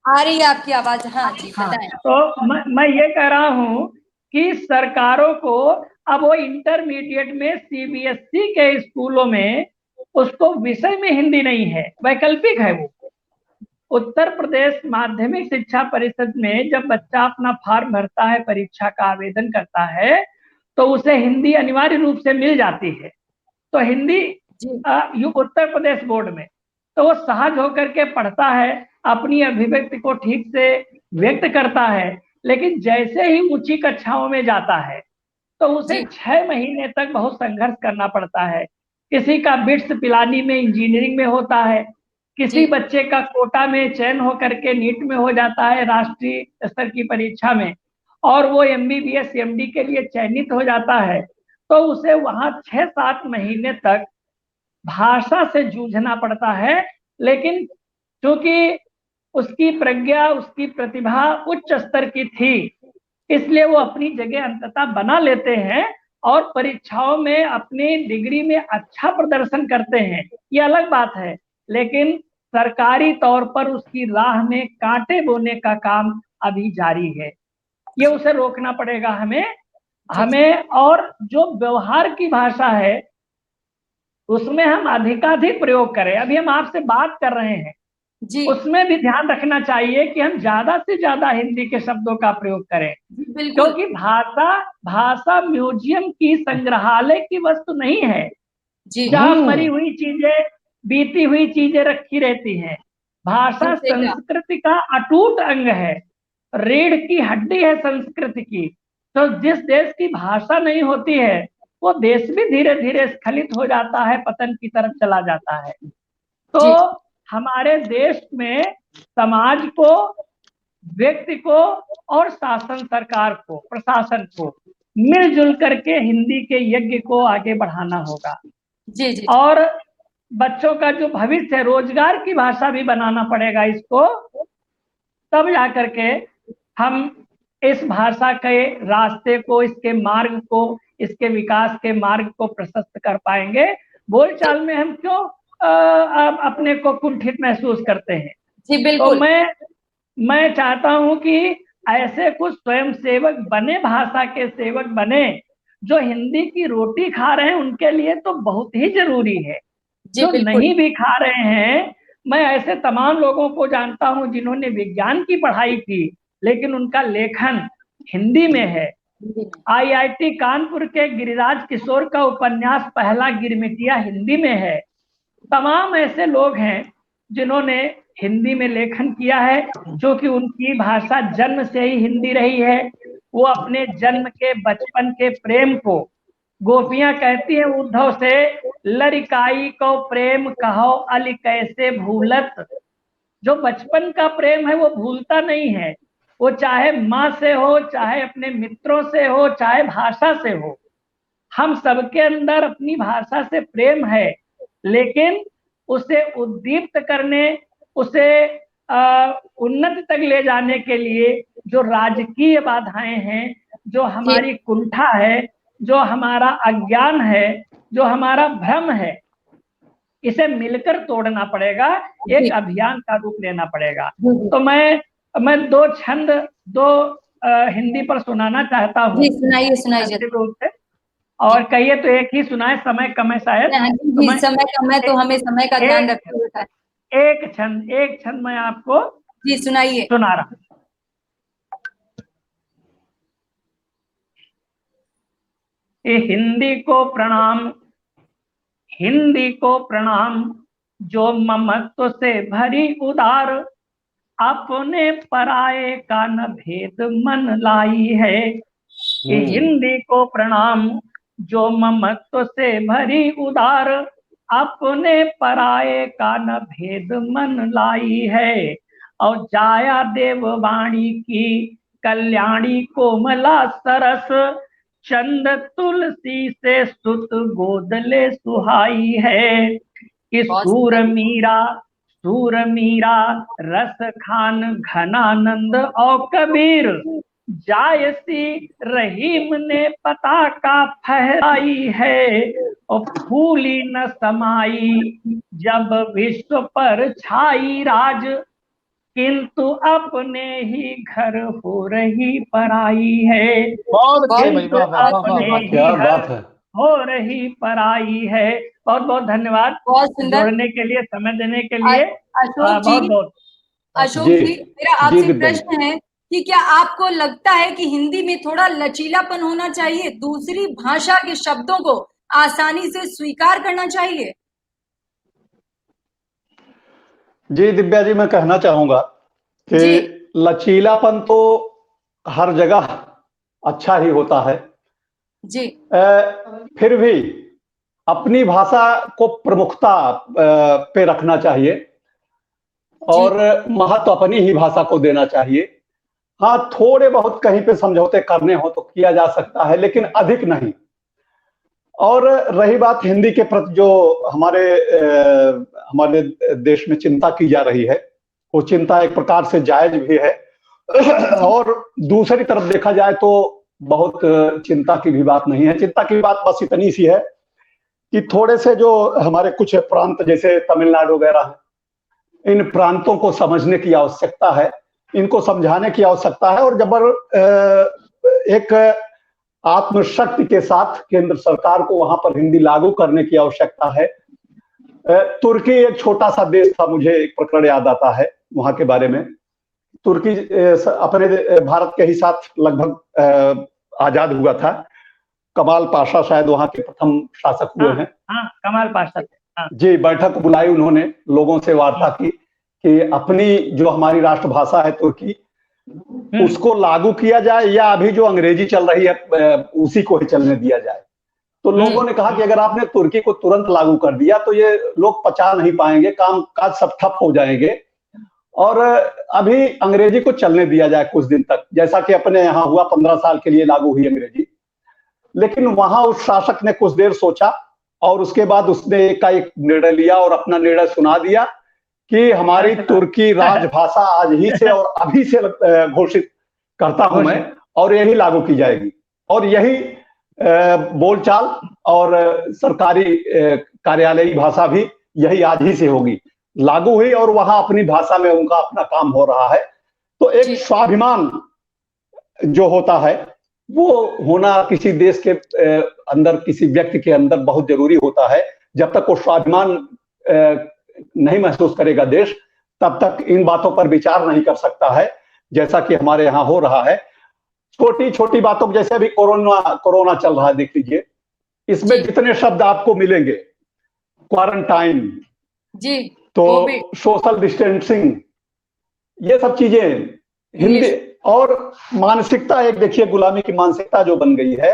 आ रही है आपकी आवाज। हाँ जी, बताएं। तो मैं ये कह रहा हूं कि सरकारों को अब वो इंटरमीडिएट में CBSE के स्कूलों में उसको विषय में हिंदी नहीं है, वैकल्पिक है वो। उत्तर प्रदेश माध्यमिक शिक्षा परिषद में जब बच्चा अपना फॉर्म भरता है, परीक्षा का आवेदन करता है, तो उसे हिंदी अनिवार्य रूप से मिल जाती है। तो हिंदी उत्तर प्रदेश बोर्ड में तो वो सहज होकर के पढ़ता है, अपनी अभिव्यक्ति को ठीक से व्यक्त करता है। लेकिन जैसे ही ऊंची कक्षाओं में जाता है तो उसे 6 महीने तक बहुत संघर्ष करना पड़ता है। किसी का बिट्स पिलानी में इंजीनियरिंग में होता है, किसी बच्चे का कोटा में चयन होकर के नीट में हो जाता है राष्ट्रीय स्तर की परीक्षा में, और वो MBBS MD के लिए चयनित हो जाता है। तो उसे वहां 6-7 महीने तक भाषा से जूझना पड़ता है। लेकिन क्योंकि उसकी प्रज्ञा, उसकी प्रतिभा उच्च स्तर की थी, इसलिए वो अपनी जगह अंततः बना लेते हैं और परीक्षाओं में अपनी डिग्री में अच्छा प्रदर्शन करते हैं, ये अलग बात है। लेकिन सरकारी तौर पर उसकी राह में कांटे बोने का काम अभी जारी है। ये उसे रोकना पड़ेगा हमें। और जो व्यवहार की भाषा है उसमें हम अधिकाधिक प्रयोग करें। अभी हम आपसे बात कर रहे हैं जी उसमें भी ध्यान रखना चाहिए कि हम ज्यादा से ज्यादा हिंदी के शब्दों का प्रयोग करें, बिल्कुल क्योंकि भाषा म्यूजियम की, संग्रहालय की वस्तु नहीं है जी जहाँ मरी हुई चीजें, बीती हुई चीजें रखी रहती हैं। भाषा सही कहा। संस्कृति का अटूट अंग है, रीढ़ की हड्डी है संस्कृति की। तो जिस देश की भाषा नहीं होती है वो देश भी धीरे धीरे स्खलित हो जाता है, पतन की तरफ चला जाता है। तो जी हमारे देश में समाज को, व्यक्ति को और शासन, सरकार को, प्रशासन को मिलजुल करके हिंदी के यज्ञ को आगे बढ़ाना होगा। जी जी और बच्चों का जो भविष्य है, रोजगार की भाषा भी बनाना पड़ेगा इसको, तब जाकर के हम इस भाषा के रास्ते को, इसके मार्ग को, इसके विकास के मार्ग को प्रशस्त कर पाएंगे। बोलचाल में हम क्यों अपने को कुंठित महसूस करते हैं? जी तो बिल्कुल। मैं चाहता हूं कि ऐसे कुछ स्वयं सेवक बने, भाषा के सेवक बने, जो हिंदी की रोटी खा रहे हैं उनके लिए तो बहुत ही जरूरी है। जी जो बिल्कुल। नहीं भी खा रहे हैं, मैं ऐसे तमाम लोगों को जानता हूं जिन्होंने विज्ञान की पढ़ाई की लेकिन उनका लेखन हिंदी में है। IIT कानपुर के गिरिराज किशोर का उपन्यास पहला गिरमिटिया हिंदी में है। तमाम ऐसे लोग हैं जिन्होंने हिंदी में लेखन किया है, क्योंकि उनकी भाषा जन्म से ही हिंदी रही है। वो अपने जन्म के, बचपन के प्रेम को, गोपियां कहती हैं उद्धव से, लरिकाई को प्रेम कहो अली कैसे भूलत। जो बचपन का प्रेम है वो भूलता नहीं है, वो चाहे माँ से हो, चाहे अपने मित्रों से हो, चाहे भाषा से हो। हम सबके अंदर अपनी भाषा से प्रेम है, लेकिन उसे उद्दीप्त करने, उसे उन्नति तक ले जाने के लिए जो राजकीय बाधाएं हैं, जो हमारी कुंठा है, जो हमारा अज्ञान है, जो हमारा भ्रम है, इसे मिलकर तोड़ना पड़ेगा, एक अभियान का रूप लेना पड़ेगा। तो मैं दो छंद हिंदी पर सुनाना चाहता हूँ। सुनाइए सुनाइए रूप से, और कहिए तो एक ही सुनाए, समय कम है शायद। जी, समय कम है तो हमें समय का ध्यान रखना होता है। एक छंद मैं आपको जी सुनाइए। सुना रहा हूं। हिंदी को प्रणाम, हिंदी को प्रणाम, जो ममत्व से भरी उदार, अपने पराये का न भेद मन लाई है। हिंदी को प्रणाम, जो ममत्व से भरी उदार, अपने पराये का न भेद मन लाई है। और जाया देववाणी की कल्याणी कोमला सरस, चंद तुलसी से सुत गोदले सुहाई है। कि सूर मीरा रस खान घनानंद और कबीर, जायसी रहीम ने पताका फहराई है। और फूली न समाई जब विश्व पर छाई राज, किंतु अपने ही घर हो रही पराई है। बहुत अच्छे भाई, क्या बात है, हो रही पराई है। बहुत बहुत धन्यवाद जोड़ने के लिए, समय देने के लिए। अशोक जी, मेरा आपसे प्रश्न है कि क्या आपको लगता है कि हिंदी में थोड़ा लचीलापन होना चाहिए, दूसरी भाषा के शब्दों को आसानी से स्वीकार करना चाहिए? जी दिव्या जी, मैं कहना चाहूंगा कि लचीलापन तो हर जगह अच्छा ही होता है जी। फिर भी अपनी भाषा को प्रमुखता पे रखना चाहिए और महत्व अपनी ही भाषा को देना चाहिए। हाँ, थोड़े बहुत कहीं पे समझौते करने हो तो किया जा सकता है, लेकिन अधिक नहीं। और रही बात हिंदी के प्रति जो हमारे देश में चिंता की जा रही है, वो चिंता एक प्रकार से जायज भी है और दूसरी तरफ देखा जाए तो बहुत चिंता की भी बात नहीं है। चिंता की बात बस इतनी सी है कि थोड़े से जो हमारे कुछ प्रांत जैसे तमिलनाडु वगैरह हैं, इन प्रांतों को समझने की आवश्यकता है इनको समझाने की आवश्यकता है और एक आत्मशक्ति के साथ केंद्र सरकार को वहां पर हिंदी लागू करने की आवश्यकता है। तुर्की एक छोटा सा देश था, मुझे एक प्रकरण याद आता है वहां के बारे में। तुर्की अपने भारत के ही साथ लगभग आजाद हुआ था। कमाल पाशा शायद वहां के प्रथम शासक हुए हैं। कमाल पाशा जी, बैठक बुलाई उन्होंने, लोगों से वार्ता की कि अपनी जो हमारी राष्ट्रभाषा है तुर्की, उसको लागू किया जाए या अभी जो अंग्रेजी चल रही है उसी को ही चलने दिया जाए। तो लोगों ने कहा कि अगर आपने तुर्की को तुरंत लागू कर दिया तो ये लोग पचा नहीं पाएंगे, काम काज सब ठप हो जाएंगे, और अभी अंग्रेजी को चलने दिया जाए कुछ दिन तक, जैसा कि अपने यहाँ हुआ 15 साल के लिए लागू हुई अंग्रेजी। लेकिन वहां उस शासक ने कुछ देर सोचा और उसके बाद उसने एक निर्णय लिया और अपना निर्णय सुना दिया कि हमारी तुर्की राजभाषा आज ही से और अभी से घोषित करता हूं मैं, और यही लागू की जाएगी, और यही बोलचाल और सरकारी कार्यालयी भाषा भी यही आज ही से होगी। लागू हुई और वहां अपनी भाषा में उनका अपना काम हो रहा है। तो एक स्वाभिमान जो होता है वो होना किसी देश के अंदर, किसी व्यक्ति के अंदर बहुत जरूरी होता है। जब तक वो स्वाभिमान नहीं महसूस करेगा देश, तब तक इन बातों पर विचार नहीं कर सकता है, जैसा कि हमारे यहाँ हो रहा है। छोटी छोटी बातों, जैसे अभी कोरोना चल रहा है, देख लीजिए, इसमें जितने शब्द आपको मिलेंगे, क्वारंटाइन जी, तो सोशल डिस्टेंसिंग, ये सब चीजें हिंदी और मानसिकता, एक देखिए गुलामी की मानसिकता जो बन गई है।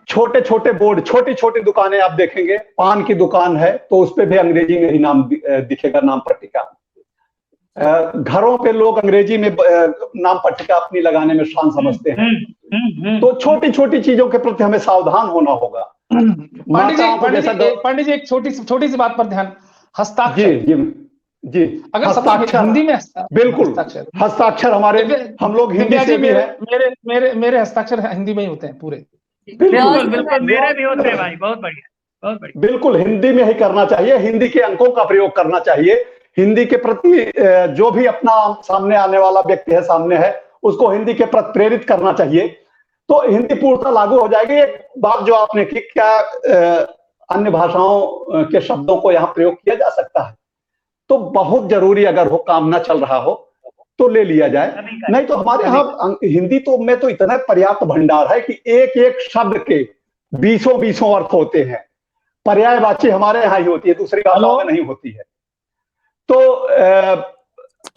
छोटे छोटे बोर्ड, छोटी छोटी दुकानें आप देखेंगे, पान की दुकान है तो उस पे भी अंग्रेजी में ही नाम दिखेगा, नाम पट्टिका। घरों पे लोग अंग्रेजी में नाम पट्टिका अपनी लगाने में शान समझते हैं। तो छोटी छोटी चीजों के प्रति हमें सावधान होना होगा। पंडित जी एक छोटी सी बात पर ध्यान, हस्ताक्षर। जी, अगर हस्ताक्षर हिंदी में, बिल्कुल हस्ताक्षर हमारे, हम लोग हिंदी से भी है। मेरे हस्ताक्षर हिंदी में ही होते हैं पूरे। बिल्कुल मेरे भी होते हैं भाई, बहुत बढ़िया, बहुत बढ़िया। बिल्कुल हिंदी में ही करना चाहिए, हिंदी के अंकों का प्रयोग करना चाहिए। हिंदी के प्रति जो भी अपना सामने आने वाला व्यक्ति है, सामने है, उसको हिंदी के प्रति प्रेरित करना चाहिए, तो हिंदी पूर्णतः लागू हो जाएगी। एक बात जो आपने की, क्या अन्य भाषाओं के शब्दों को यहाँ प्रयोग किया जा सकता है? तो बहुत जरूरी अगर हो, काम ना चल रहा हो तो ले लिया जाए, नहीं तो हमारे यहाँ हिंदी तो में तो इतना पर्याप्त भंडार है कि एक एक शब्द के 20 अर्थ होते हैं। पर्यायवाची हमारे यहाँ ही होती है, दूसरी भाषाओं में नहीं होती है। तो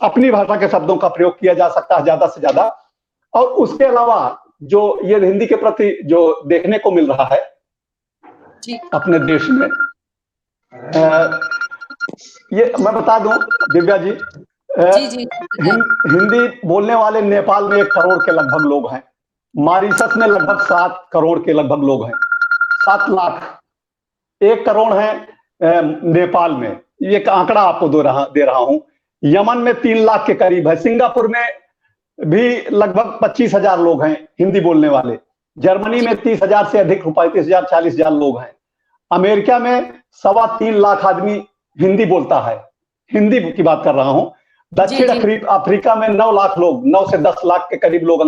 अपनी भाषा के शब्दों का प्रयोग किया जा सकता है ज्यादा से ज्यादा। और उसके अलावा जो ये हिंदी के प्रति जो देखने को मिल रहा है अपने देश में, ये मैं बता दूं दिव्या जी, हिंदी बोलने वाले नेपाल में 1 करोड़ के लगभग लोग हैं, मॉरिशस में लगभग 7 करोड़ के लगभग लोग हैं, 7 लाख, 1 करोड़ है नेपाल में, ये एक आंकड़ा आपको दे रहा हूं। यमन में 3 लाख के करीब है, सिंगापुर में भी लगभग 25,000 लोग हैं हिंदी बोलने वाले, जर्मनी में 30,000 से अधिक, 35,000 40,000 लोग हैं, अमेरिका में 3.25 लाख आदमी हिंदी बोलता है, हिंदी की बात कर रहा हूं। दक्षिण अफ्रीका में 9 लाख लोग, 9 से 10 लाख के करीब लोग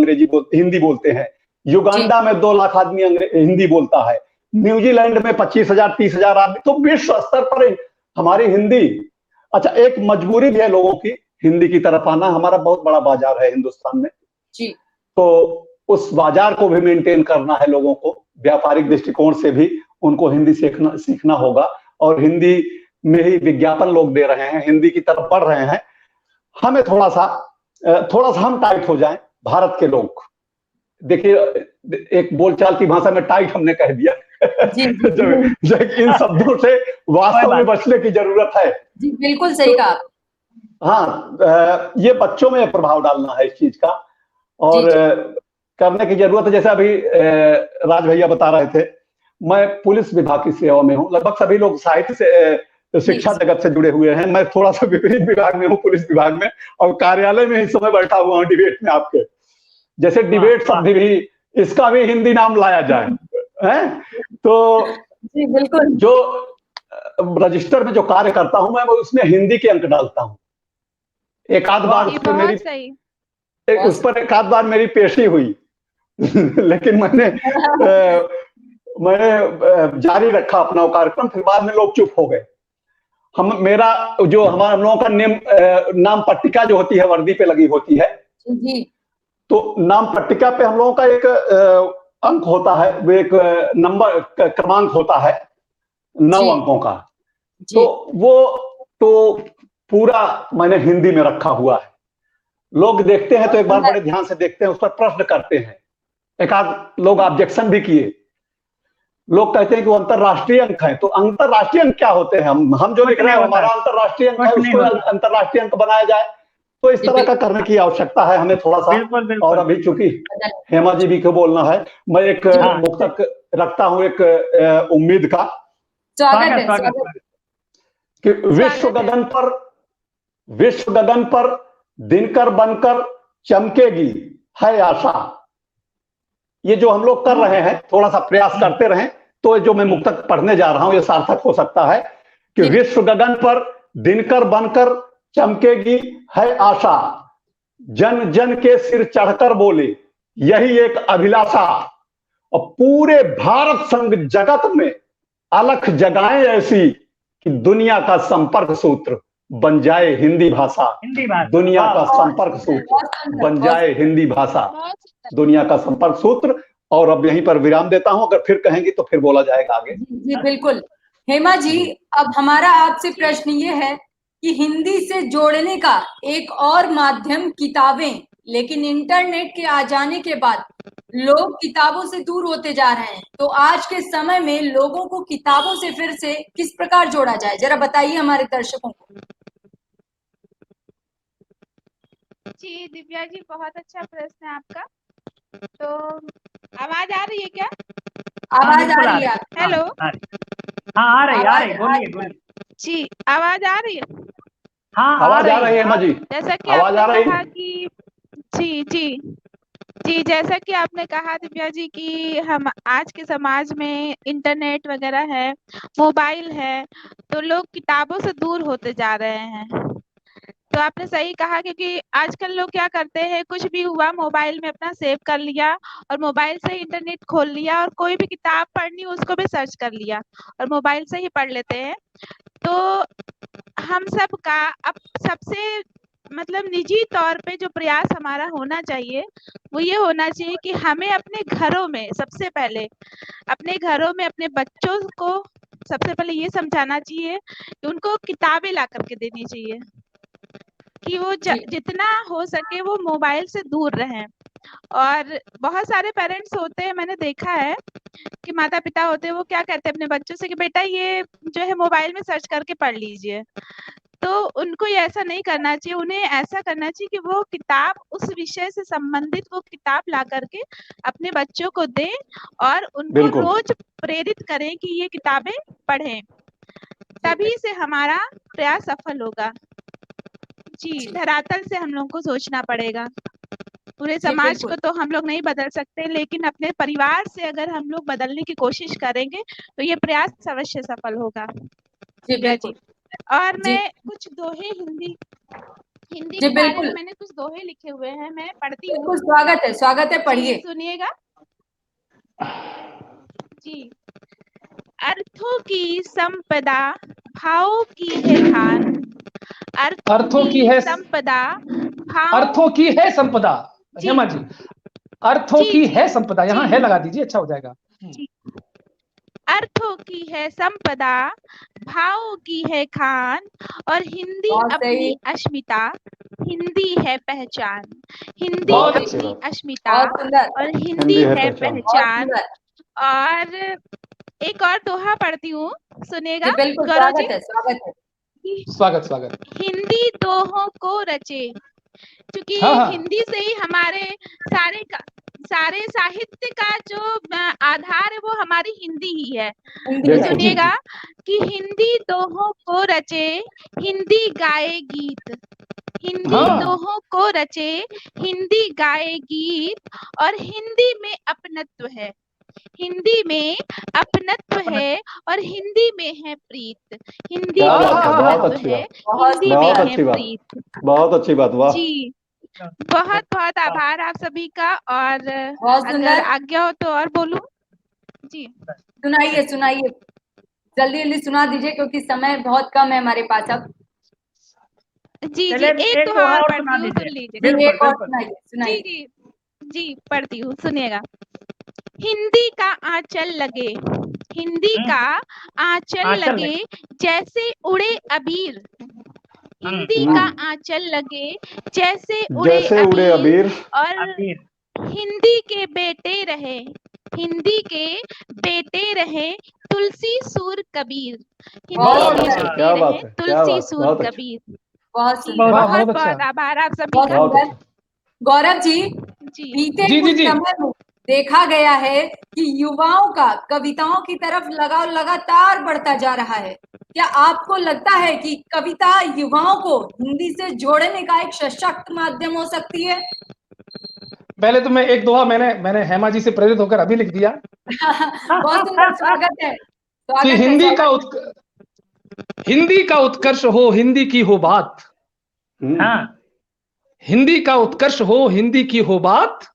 हिंदी बोलते हैं। युगांडा में 2 लाख आदमी हिंदी बोलता है। न्यूजीलैंड में 25,000 30,000 आदमी। तो विश्व स्तर पर हमारी हिंदी, अच्छा एक मजबूरी भी है लोगों की हिंदी की तरफ आना। हमारा बहुत बड़ा बाजार है हिंदुस्तान में जी, तो उस बाजार को भी मेंटेन करना है लोगों को, व्यापारिक दृष्टिकोण से भी उनको हिंदी सीखना होगा। और हिंदी में ही विज्ञापन लोग दे रहे हैं, हिंदी की तरफ बढ़ रहे हैं। हमें थोड़ा सा हम टाइट हो जाएं, भारत के लोग। देखिए एक बोलचाल की भाषा में टाइट हमने कह दिया जो इन शब्दों से वास्तव में बचने की जरूरत है। जी बिल्कुल सही कहा। हाँ, ये बच्चों में प्रभाव डालना है इस चीज का, और करने की जरूरत है। जैसे अभी राज भैया बता रहे थे, मैं पुलिस विभाग की सेवा में हूँ। लगभग सभी लोग साहित्य से, शिक्षा जगत से जुड़े हुए हैं। मैं थोड़ा सा विपरीत विभाग में हूँ, पुलिस विभाग में, और कार्यालय में इस समय बैठा हुआ हूँ डिबेट में आपके। जैसे डिबेट शब्द भी, इसका भी हिंदी नाम लाया जाए, है तो बिल्कुल। जो रजिस्टर में जो कार्य करता हूं मैं, उसमें हिंदी के अंक डालता हूं। एक आध बार ये उस पर मेरी बहुत सही। उस पर एक आध बार मेरी पेशी हुई लेकिन मैंने जारी रखा अपना वो कार्यक्रम, फिर बाद में लोग चुप हो गए। हम लोगों का नाम पट्टिका जो होती है वर्दी पे लगी होती है जी, तो नाम पट्टिका पे हम लोगों का एक अंक होता है, वो एक नंबर क्रमांक होता है 9 जी। अंकों का। जी, तो वो तो पूरा मैंने हिंदी में रखा हुआ है। लोग देखते हैं तो एक बार बड़े ध्यान से देखते हैं, उस पर प्रश्न करते हैं, एक आध लोग ऑब्जेक्शन भी किए। लोग कहते हैं कि वो अंतरराष्ट्रीय अंक है, तो अंतरराष्ट्रीय अंक क्या होते हैं? हम जो लिख रहे हैं हमारा अंतरराष्ट्रीय अंक है, उसको अंतरराष्ट्रीय अंक बनाया जाए। तो इस तरह का करने की आवश्यकता है हमें थोड़ा सा। और अभी चूंकि हेमा जी भी को बोलना है, मैं एक मुक्तक रखता हूं, एक उम्मीद का। स्वागत है। कि विश्व गगन पर दिनकर बनकर चमकेगी है आशा। ये जो हम लोग कर रहे हैं, थोड़ा सा प्रयास करते रहें तो जो मैं मुक्तक पढ़ने जा रहा हूं ये सार्थक हो सकता है। कि विश्व गगन पर दिनकर बनकर चमकेगी है आशा, जन जन के सिर चढ़कर बोले यही एक अभिलाषा, और पूरे भारत संग जगत में अलख जगाएं ऐसी कि दुनिया का संपर्क सूत्र बन जाए हिंदी भाषा। दुनिया का संपर्क सूत्र बन जाए हिंदी भाषा, दुनिया का संपर्क सूत्र। और अब यहीं पर विराम देता हूं, अगर फिर कहेंगी तो फिर बोला जाएगा आगे। जी बिल्कुल। हेमा जी, अब हमारा आपसे प्रश्न ये है कि हिंदी से जोड़ने का एक और माध्यम किताबें, लेकिन इंटरनेट के आ जाने के बाद लोग किताबों से दूर होते जा रहे हैं। तो आज के समय में लोगों को किताबों से फिर से किस प्रकार जोड़ा जाए, जरा बताइए हमारे दर्शकों को। जी दिव्या जी, बहुत अच्छा प्रश्न है आपका। तो आवाज आ रही है क्या? आवाज आ रही है? हेलो, हाँ आ रही, बोलिए। जी आवाज आ रही है? हाँ आवाज आ रही है हेमा जी, जैसा कि आवाज आ रही आपने कहा है। कि जी जैसा कि आपने कहा दिव्या जी कि हम आज के समाज में इंटरनेट वगैरह है, मोबाइल है, तो लोग किताबों से दूर होते जा रहे हैं। तो आपने सही कहा, क्योंकि आजकल लोग क्या करते हैं, कुछ भी हुआ मोबाइल में अपना सेव कर लिया और मोबाइल से इंटरनेट खोल लिया और कोई भी किताब पढ़नी उसको भी सर्च कर लिया और मोबाइल से ही पढ़ लेते हैं। तो हम सब का अब सबसे मतलब निजी तौर पे जो प्रयास हमारा होना चाहिए वो ये होना चाहिए कि हमें अपने घरों में सबसे पहले अपने घरों में अपने बच्चों को सबसे पहले ये समझाना चाहिए कि उनको किताबें ला करके देनी चाहिए, कि वो जितना हो सके वो मोबाइल से दूर रहें। और बहुत सारे पेरेंट्स होते हैं, मैंने देखा है कि माता पिता होते हैं, वो क्या करते हैं अपने बच्चों से कि बेटा ये जो है मोबाइल में सर्च करके पढ़ लीजिए। तो उनको ये ऐसा नहीं करना चाहिए, उन्हें ऐसा करना चाहिए कि वो किताब उस विषय से संबंधित वो किताब ला करके अपने बच्चों को दें और उनको रोज प्रेरित करें कि ये किताबें पढ़ें, तभी से हमारा प्रयास सफल होगा। जी, धरातल से हम लोग को सोचना पड़ेगा। पूरे समाज को तो हम लोग नहीं बदल सकते, लेकिन अपने परिवार से अगर हम लोग बदलने की कोशिश करेंगे तो ये प्रयास अवश्य सफल होगा। जी। और मैं कुछ दोहे हिंदी के बारे में मैंने कुछ दोहे लिखे हुए हैं, मैं पढ़ती हूँ। स्वागत है, पढ़िए। सुनिएगा जी। अर्थों की संपदा भाव की है खान, अर्थों की है संपदा अर्थों की है संपदा। हेमा जी, अर्थों की है संपदा, यहाँ है लगा दीजिए, अच्छा हो जाएगा। अर्थों की है संपदा भाव की है खान, और हिंदी अपनी अस्मिता, हिंदी है पहचान। हिंदी अपनी अस्मिता और हिंदी है पहचान। और एक और दोहा पढ़ती हूँ, सुनेगा गौरव जी। स्वागत। हिंदी दोहों को रचे, क्योंकि हिंदी से ही हमारे सारे साहित्य का जो आधार है वो हमारी हिंदी ही है। सुनिएगा कि हिंदी दोहों को रचे, हिंदी गाए गीत, हिंदी दोहों को रचे, हिंदी गाए गीत, और हिंदी में अपनत्व है। हिंदी में अपनत्व है और हिंदी में है प्रीत। हिंदी क्या में बात है, बहुत अपनत्व अच्छी है, बात, हिंदी में बहुत है अच्छी बात, प्रीत। बहुत अच्छी बात, वाह। जी, बहुत बहुत आभार आप सभी का। और बहुत अगर सुंदर। आज्ञा हो तो और बोलूं? जी सुनाइए सुनाइए, जल्दी जल्दी सुना दीजिए क्योंकि समय बहुत कम है हमारे पास अब। जी जी, चलिए एक एक दोहा और और पढ़ती सुना हूँ, दीजिए। सुन लीजिएगा। जी, बिल्कुल एक और बिल्कुल। सुनाइए जी सुनाइए। जी जी, पढ़ती हूँ, सुनिएगा। हिंदी का आंचल लगे, हिंदी का आंचल आंचल लगे जैसे उड़े अबीर। हिंदी का आंचल लगे जैसे उड़े जैसे उड़े अबीर। अबीर। और अबीर। हिंदी के बेटे रहे, हिंदी के बेटे रहे तुलसी सूर कबीर। बहुत क्या हिंदी बात के सुंदर, है, बेटे क्या रहे बात है, क्या तुलसी बात, सूर बहुत अच्छा, कबीर। बहुत जी, सुंदर, वाह, बहुत बहुत अच्छा। बहुत आभार आप सभी बहुत का। बहुत सुंदर। अच्छा। गौरव जी, जी बीते जी जी कुछ जी। समय में देखा गया है कि युवाओं का कविताओं की तरफ लगाव लगातार बढ़ता जा रहा है। क्या आपको लगता है कि कविता युवाओं को हिंदी से जोड़ने का एक सशक्त माध्यम हो सकती है? पहले तो मैं एक दोहा मैंने हेमा जी से प्रेरित होकर अभी लिख दिया बहुत सुंदर, स्वागत है, कि स्वागत है, स्वागत है। हिंदी का उत्कर्ष हो, हिंदी की हो बात। हाँ, हिंदी का उत्कर्ष हो, हिंदी की हो बात,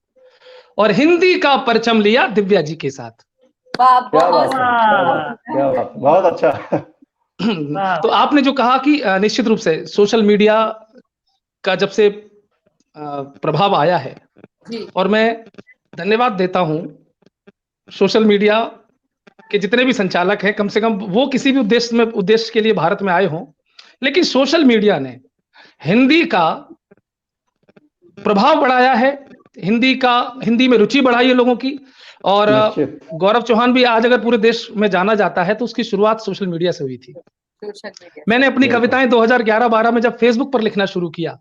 और हिंदी का परचम लिया दिव्या जी के साथ। वाह, क्या बहुत बात है, सुंदर, क्या बहुत बात, सुंदर। क्या बात, बहुत अच्छा। तो आपने जो कहा कि निश्चित रूप से सोशल मीडिया का जब से प्रभाव आया है, जी, और मैं धन्यवाद देता हूं सोशल मीडिया के जितने भी संचालक हैं, कम से कम वो किसी भी उद्देश्य के लिए भारत में आए हों, लेकिन सोशल मीडिया ने हिंदी का प्रभाव बढ़ाया है, हिंदी में रुचि बढ़ाई है लोगों की। और निश्चित। गौरव चौहान भी आज अगर पूरे देश में जाना जाता है तो उसकी शुरुआत सोशल मीडिया से हुई थी। Social media. मैंने अपनी बिल्कुल। कविताएं 2011-12 में जब फेसबुक पर लिखना शुरू किया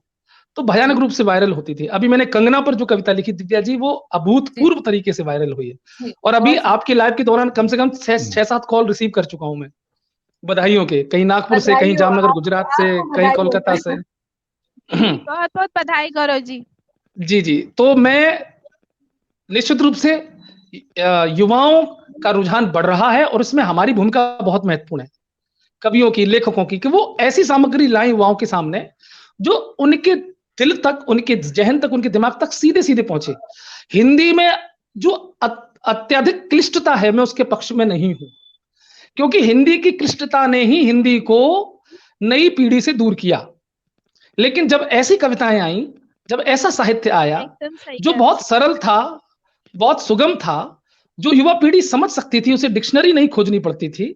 तो भयानक जी। रूप से वायरल होती थी। अभी मैंने कंगना पर जो कविता लिखी दिव्या जी, वो अभूतपूर्व तरीके से वायरल हुई है। जी, और अभी बहुत आपकी लाइव के दौरान कम से कम 6-7 कॉल रिसीव कर चुका हूं मैं, बधाइयों के, कहीं नागपुर से, कहीं बधाई हो, जामनगर गुजरात से, आपको कहीं बधाई हो। कोलकाता से। बहुत बहुत बधाई गौरव जी। जी जी, तो मैं निश्चित रूप से युवाओं का रुझान बढ़ रहा है और इसमें हमारी भूमिका बहुत महत्वपूर्ण है, कवियों की, लेखकों की, कि वो ऐसी सामग्री लाएं युवाओं के सामने जो उनके दिल तक, उनके जहन तक, उनके दिमाग तक सीधे सीधे पहुंचे। हिंदी में जो अत्यधिक क्लिष्टता है, मैं उसके पक्ष में नहीं हूं, क्योंकि हिंदी की क्लिष्टता ने ही हिंदी को नई पीढ़ी से दूर किया। लेकिन जब ऐसी कविताएं आई, जब ऐसा साहित्य आया एकदम सही जो कहा। बहुत सरल था, बहुत सुगम था, जो युवा पीढ़ी समझ सकती थी, उसे डिक्शनरी नहीं खोजनी पड़ती थी,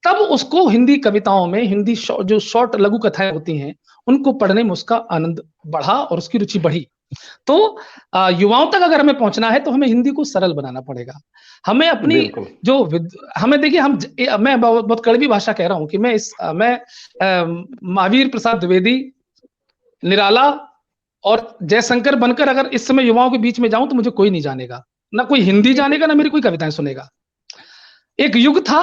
तब उसको हिंदी कविताओं में, हिंदी जो शॉर्ट लघु कथाएं होती हैं, उनको पढ़ने में उसका आनंद बढ़ा और उसकी रुचि बढ़ी। तो युवाओं तक अगर हमें पहुंचना है तो हमें हिंदी को सरल बनाना पड़ेगा। हमें अपनी बिल्कुल। हमें देखिए, मैं बहुत कड़वी भाषा कह रहा हूं कि मैं महावीर प्रसाद द्विवेदी, निराला और जयशंकर बनकर अगर इस समय युवाओं के बीच में जाऊं तो मुझे कोई नहीं जानेगा, ना कोई हिंदी जानेगा, ना मेरी कोई कविताएं सुनेगा। एक युग था,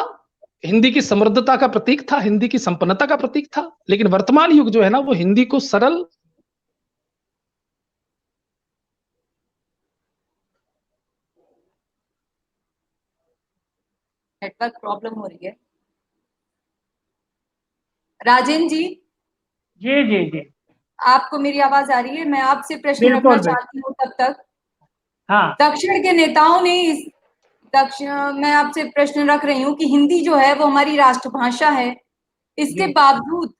हिंदी की समृद्धता का प्रतीक था, हिंदी की संपन्नता का प्रतीक था, लेकिन वर्तमान युग जो है ना, वो हिंदी को सरल। नेटवर्क प्रॉब्लम हो रही है। राजेंद्र जी, जी जी जी, आपको मेरी आवाज आ रही है? मैं आपसे प्रश्न रखना बिल्कुल बिल्कुल। चाहती हूँ तब तक। हाँ दक्षिण के नेताओं ने मैं आपसे प्रश्न रख रही हूँ कि हिंदी जो है वो हमारी राष्ट्रभाषा है, इसके जी बावजूद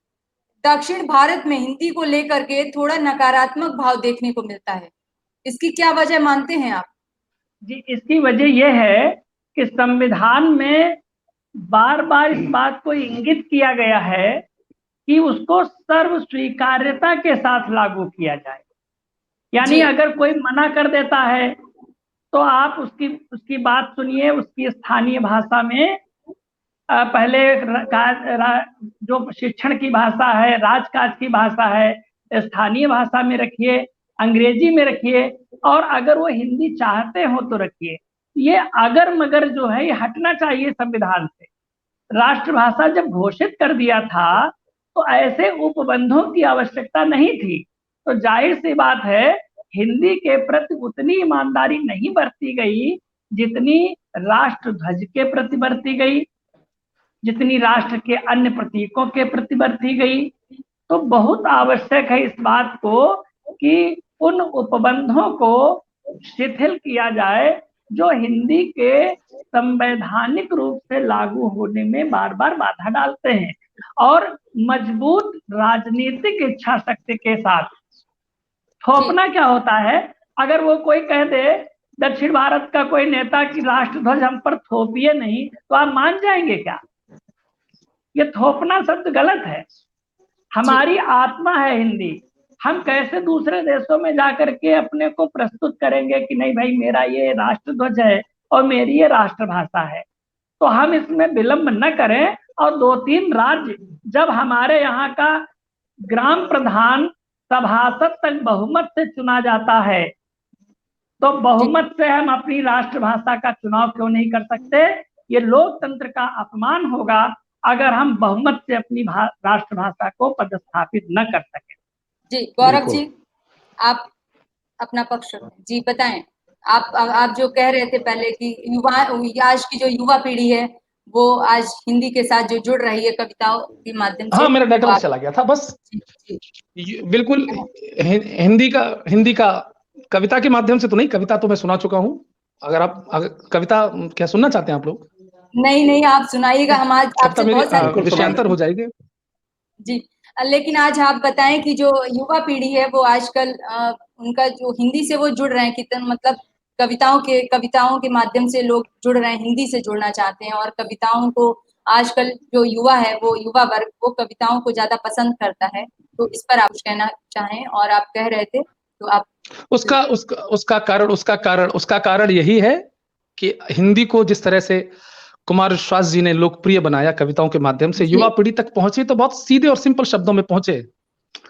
दक्षिण भारत में हिंदी को लेकर के थोड़ा नकारात्मक भाव देखने को मिलता है। इसकी क्या वजह मानते हैं आप? जी, इसकी वजह यह है कि संविधान में बार बार इस बात को इंगित किया गया है कि उसको सर्व स्वीकार्यता के साथ लागू किया जाए। यानी जी, अगर कोई मना कर देता है तो आप उसकी उसकी बात सुनिए, उसकी स्थानीय भाषा में पहले जो शिक्षण की भाषा है, राजकाज की भाषा है, स्थानीय भाषा में रखिए, अंग्रेजी में रखिए, और अगर वो हिंदी चाहते हो तो रखिए। ये अगर मगर जो है ये हटना चाहिए संविधान से। राष्ट्रभाषा जब घोषित कर दिया था तो ऐसे उपबंधों की आवश्यकता नहीं थी। तो जाहिर सी बात है हिंदी के प्रति उतनी ईमानदारी नहीं बरती गई जितनी राष्ट्र ध्वज के प्रति बरती गई, जितनी राष्ट्र के अन्य प्रतीकों के प्रति बरती गई, तो बहुत आवश्यक है इस बात को कि उन उपबंधों को शिथिल किया जाए जो हिंदी के संवैधानिक रूप से लागू होने में बार बार बाधा डालते हैं, और मजबूत राजनीतिक इच्छा शक्ति के साथ थोपना क्या होता है। अगर वो कोई कह दे दक्षिण भारत का कोई नेता कि राष्ट्रध्वज हम पर थोपिए नहीं, तो आप मान जाएंगे क्या? ये थोपना शब्द गलत है। हमारी आत्मा है हिंदी। हम कैसे दूसरे देशों में जाकर के अपने को प्रस्तुत करेंगे कि नहीं भाई मेरा ये राष्ट्रध्वज है और मेरी ये राष्ट्रभाषा है? तो हम इसमें विलंब न करें, और 2-3 राज्य जब हमारे यहाँ का ग्राम प्रधान सभासद तक बहुमत से चुना जाता है, तो बहुमत से हम अपनी राष्ट्रभाषा का चुनाव क्यों नहीं कर सकते? ये लोकतंत्र का अपमान होगा अगर हम बहुमत से अपनी राष्ट्रभाषा को पदस्थापित न कर सके। जी गौरव जी, आप अपना पक्ष जी बताएं। आप जो कह रहे थे पहले कि आज की जो युवा पीढ़ी है वो आज हिंदी के साथ जो जुड़ रही है कविताओं के माध्यम से। हाँ, मेरा नेटवर्क चला गया था बस। बिल्कुल, हिंदी का कविता के माध्यम से तो नहीं, कविता तो मैं सुना चुका हूँ। अगर कविता क्या सुनना चाहते हैं आप लोग? नहीं, आप सुनाइएगा, हम आज आपसे बहुत सारे विषयांतर हो जाएंगे जी। लेकिन आज आप बताएं कि जो युवा पीढ़ी है वो आजकल उनका जो हिंदी से वो जुड़ रहे हैं, कितना मतलब कविताओं के माध्यम से लोग जुड़ रहे हैं, हिंदी से जुड़ना चाहते हैं, और कविताओं को आजकल जो युवा है वो युवा वर्ग वो कविताओं को ज्यादा पसंद करता है। तो इस पर आप कुछ कहना चाहें, और आप कह रहे थे तो आप उसका कारण यही है कि हिंदी को जिस तरह से कुमार विश्वास जी ने लोकप्रिय बनाया कविताओं के माध्यम से, युवा पीढ़ी तक पहुंचे तो बहुत सीधे और सिंपल शब्दों में पहुंचे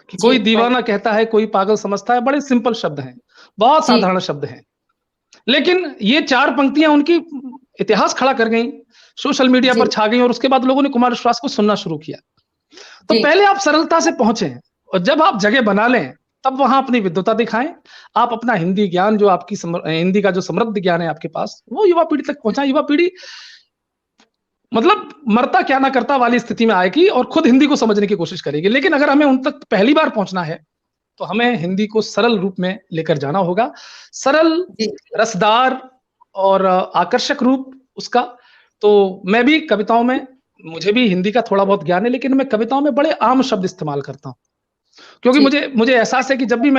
कि कोई दीवाना कहता है, कोई पागल समझता है, बड़े सिंपल शब्द हैं, बहुत साधारण शब्द हैं, लेकिन ये 4 पंक्तियां उनकी इतिहास खड़ा कर गई, सोशल मीडिया पर छा गई, और उसके बाद लोगों ने कुमार विश्वास को सुनना शुरू किया। तो पहले आप सरलता से पहुंचे, और जब आप जगह बना लें तब वहां अपनी विद्वता दिखाएं। आप अपना हिंदी ज्ञान, जो आपकी हिंदी का जो समृद्ध ज्ञान है आपके पास, वो युवा पीढ़ी तक पहुंचाएं। युवा पीढ़ी मतलब मरता क्या ना करता वाली स्थिति में आएगी और खुद हिंदी को समझने की कोशिश करेगी। लेकिन अगर हमें उन तक पहली बार पहुंचना है तो हमें हिंदी को सरल रूप में लेकर जाना होगा, सरल, रसदार और आकर्षक रूप उसका। तो मैं भी कविताओं में, मुझे भी हिंदी का थोड़ा बहुत ज्ञान है, लेकिन मैं कविताओं में बड़े आम शब्द इस्तेमाल करता हूँ, क्योंकि मुझे एहसास है कि जब भी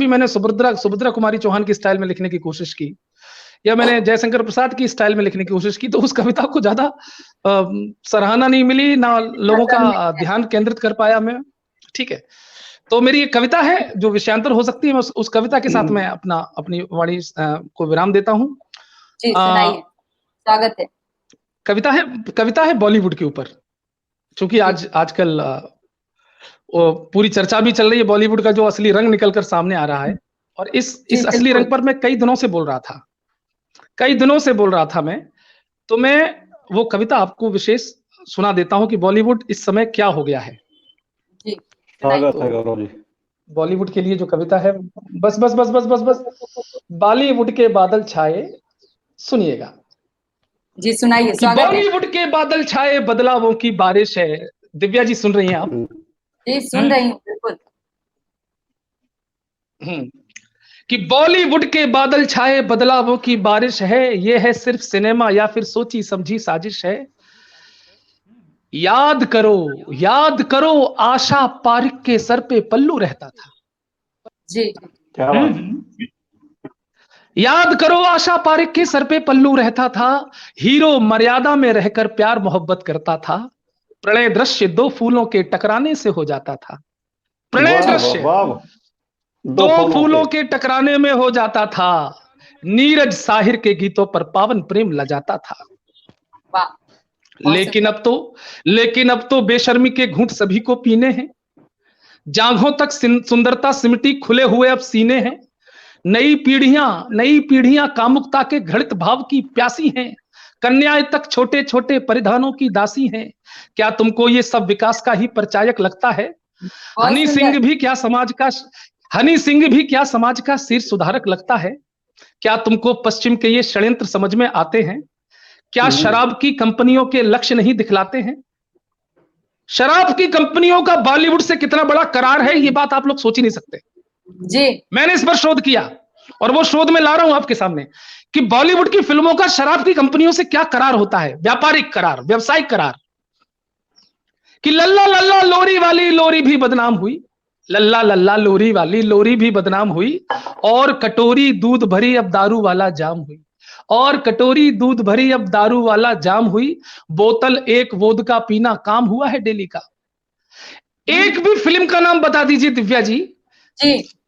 मैंने सुभद्रा कुमारी चौहान की स्टाइल में लिखने की कोशिश की, या मैंने जयशंकर प्रसाद की स्टाइल में लिखने की कोशिश की, तो उस कविता को ज्यादा सराहना नहीं मिली, ना लोगों का ध्यान केंद्रित कर पाया मैं। ठीक है, तो मेरी एक कविता है जो विषयांतर हो सकती है, मैं उस कविता के साथ मैं अपनी वाणी को विराम देता हूँ। जी सुनाइए, स्वागत है। कविता है बॉलीवुड के ऊपर, क्योंकि आजकल पूरी चर्चा भी चल रही है, बॉलीवुड का जो असली रंग निकलकर सामने आ रहा है, और इस असली रंग पर मैं कई दिनों से बोल रहा था मैं। तो मैं वो कविता आपको विशेष सुना देता हूं कि बॉलीवुड इस समय क्या हो गया है। जी स्वागत है गौरव जी। बॉलीवुड के लिए जो कविता है, बस बॉलीवुड के बादल छाए, सुनिएगा जी, सुनाइए, स्वागत है। बॉलीवुड के बादल छाए, बदलावों की बारिश है। दिव्या जी सुन रही हैं आप? जी सुन रही हूँ, बिल्कुल। कि बॉलीवुड के बादल छाए, बदलावों की बारिश है, ये है सिर्फ सिनेमा या फिर सोची समझी साजिश है। याद करो आशा पारिक के सर पे पल्लू रहता था। जी क्या बात। याद करो आशा पारिक के सर पे पल्लू रहता था, हीरो मर्यादा में रहकर प्यार मोहब्बत करता था, प्रणय दृश्य 2 फूलों के टकराने से हो जाता था। प्रणय दृश्य 2 फूलों के टकराने में हो जाता था, नीरज साहिर के गीतों पर पावन प्रेम लजाता था। लेकिन अब तो बेशर्मी के घूंट सभी को पीने हैं, जांघों तक सुंदरता सिमटी खुले हुए अब सीने हैं। नई पीढ़ियां कामुकता के घृत भाव की प्यासी हैं, कन्याएं तक छोटे छोटे परिधानों की दासी हैं। क्या तुमको ये सब विकास का ही परिचायक लगता है? हनी सिंह भी क्या समाज का शीर्ष सुधारक लगता है? क्या तुमको पश्चिम के ये षड्यंत्र समझ में आते हैं? क्या शराब की कंपनियों के लक्ष्य नहीं दिखलाते हैं? शराब की कंपनियों का बॉलीवुड से कितना बड़ा करार है, ये बात आप लोग सोच ही नहीं सकते जी। मैंने इस पर शोध किया और वो शोध में ला रहा हूं आपके सामने कि बॉलीवुड की फिल्मों का शराब की कंपनियों से क्या करार होता है, व्यापारिक करार, व्यवसायिक करार। कि लल्ला लल्ला लोरी वाली लोरी भी बदनाम हुई, लल्ला लल्ला लोरी वाली लोरी भी बदनाम हुई, और कटोरी दूध भरी अब दारू वाला जाम हुई, और कटोरी दूध भरी अब दारू वाला जाम हुई, बोतल एक वोदका पीना काम हुआ है डेली का। एक भी फिल्म का नाम बता दीजिए दिव्या जी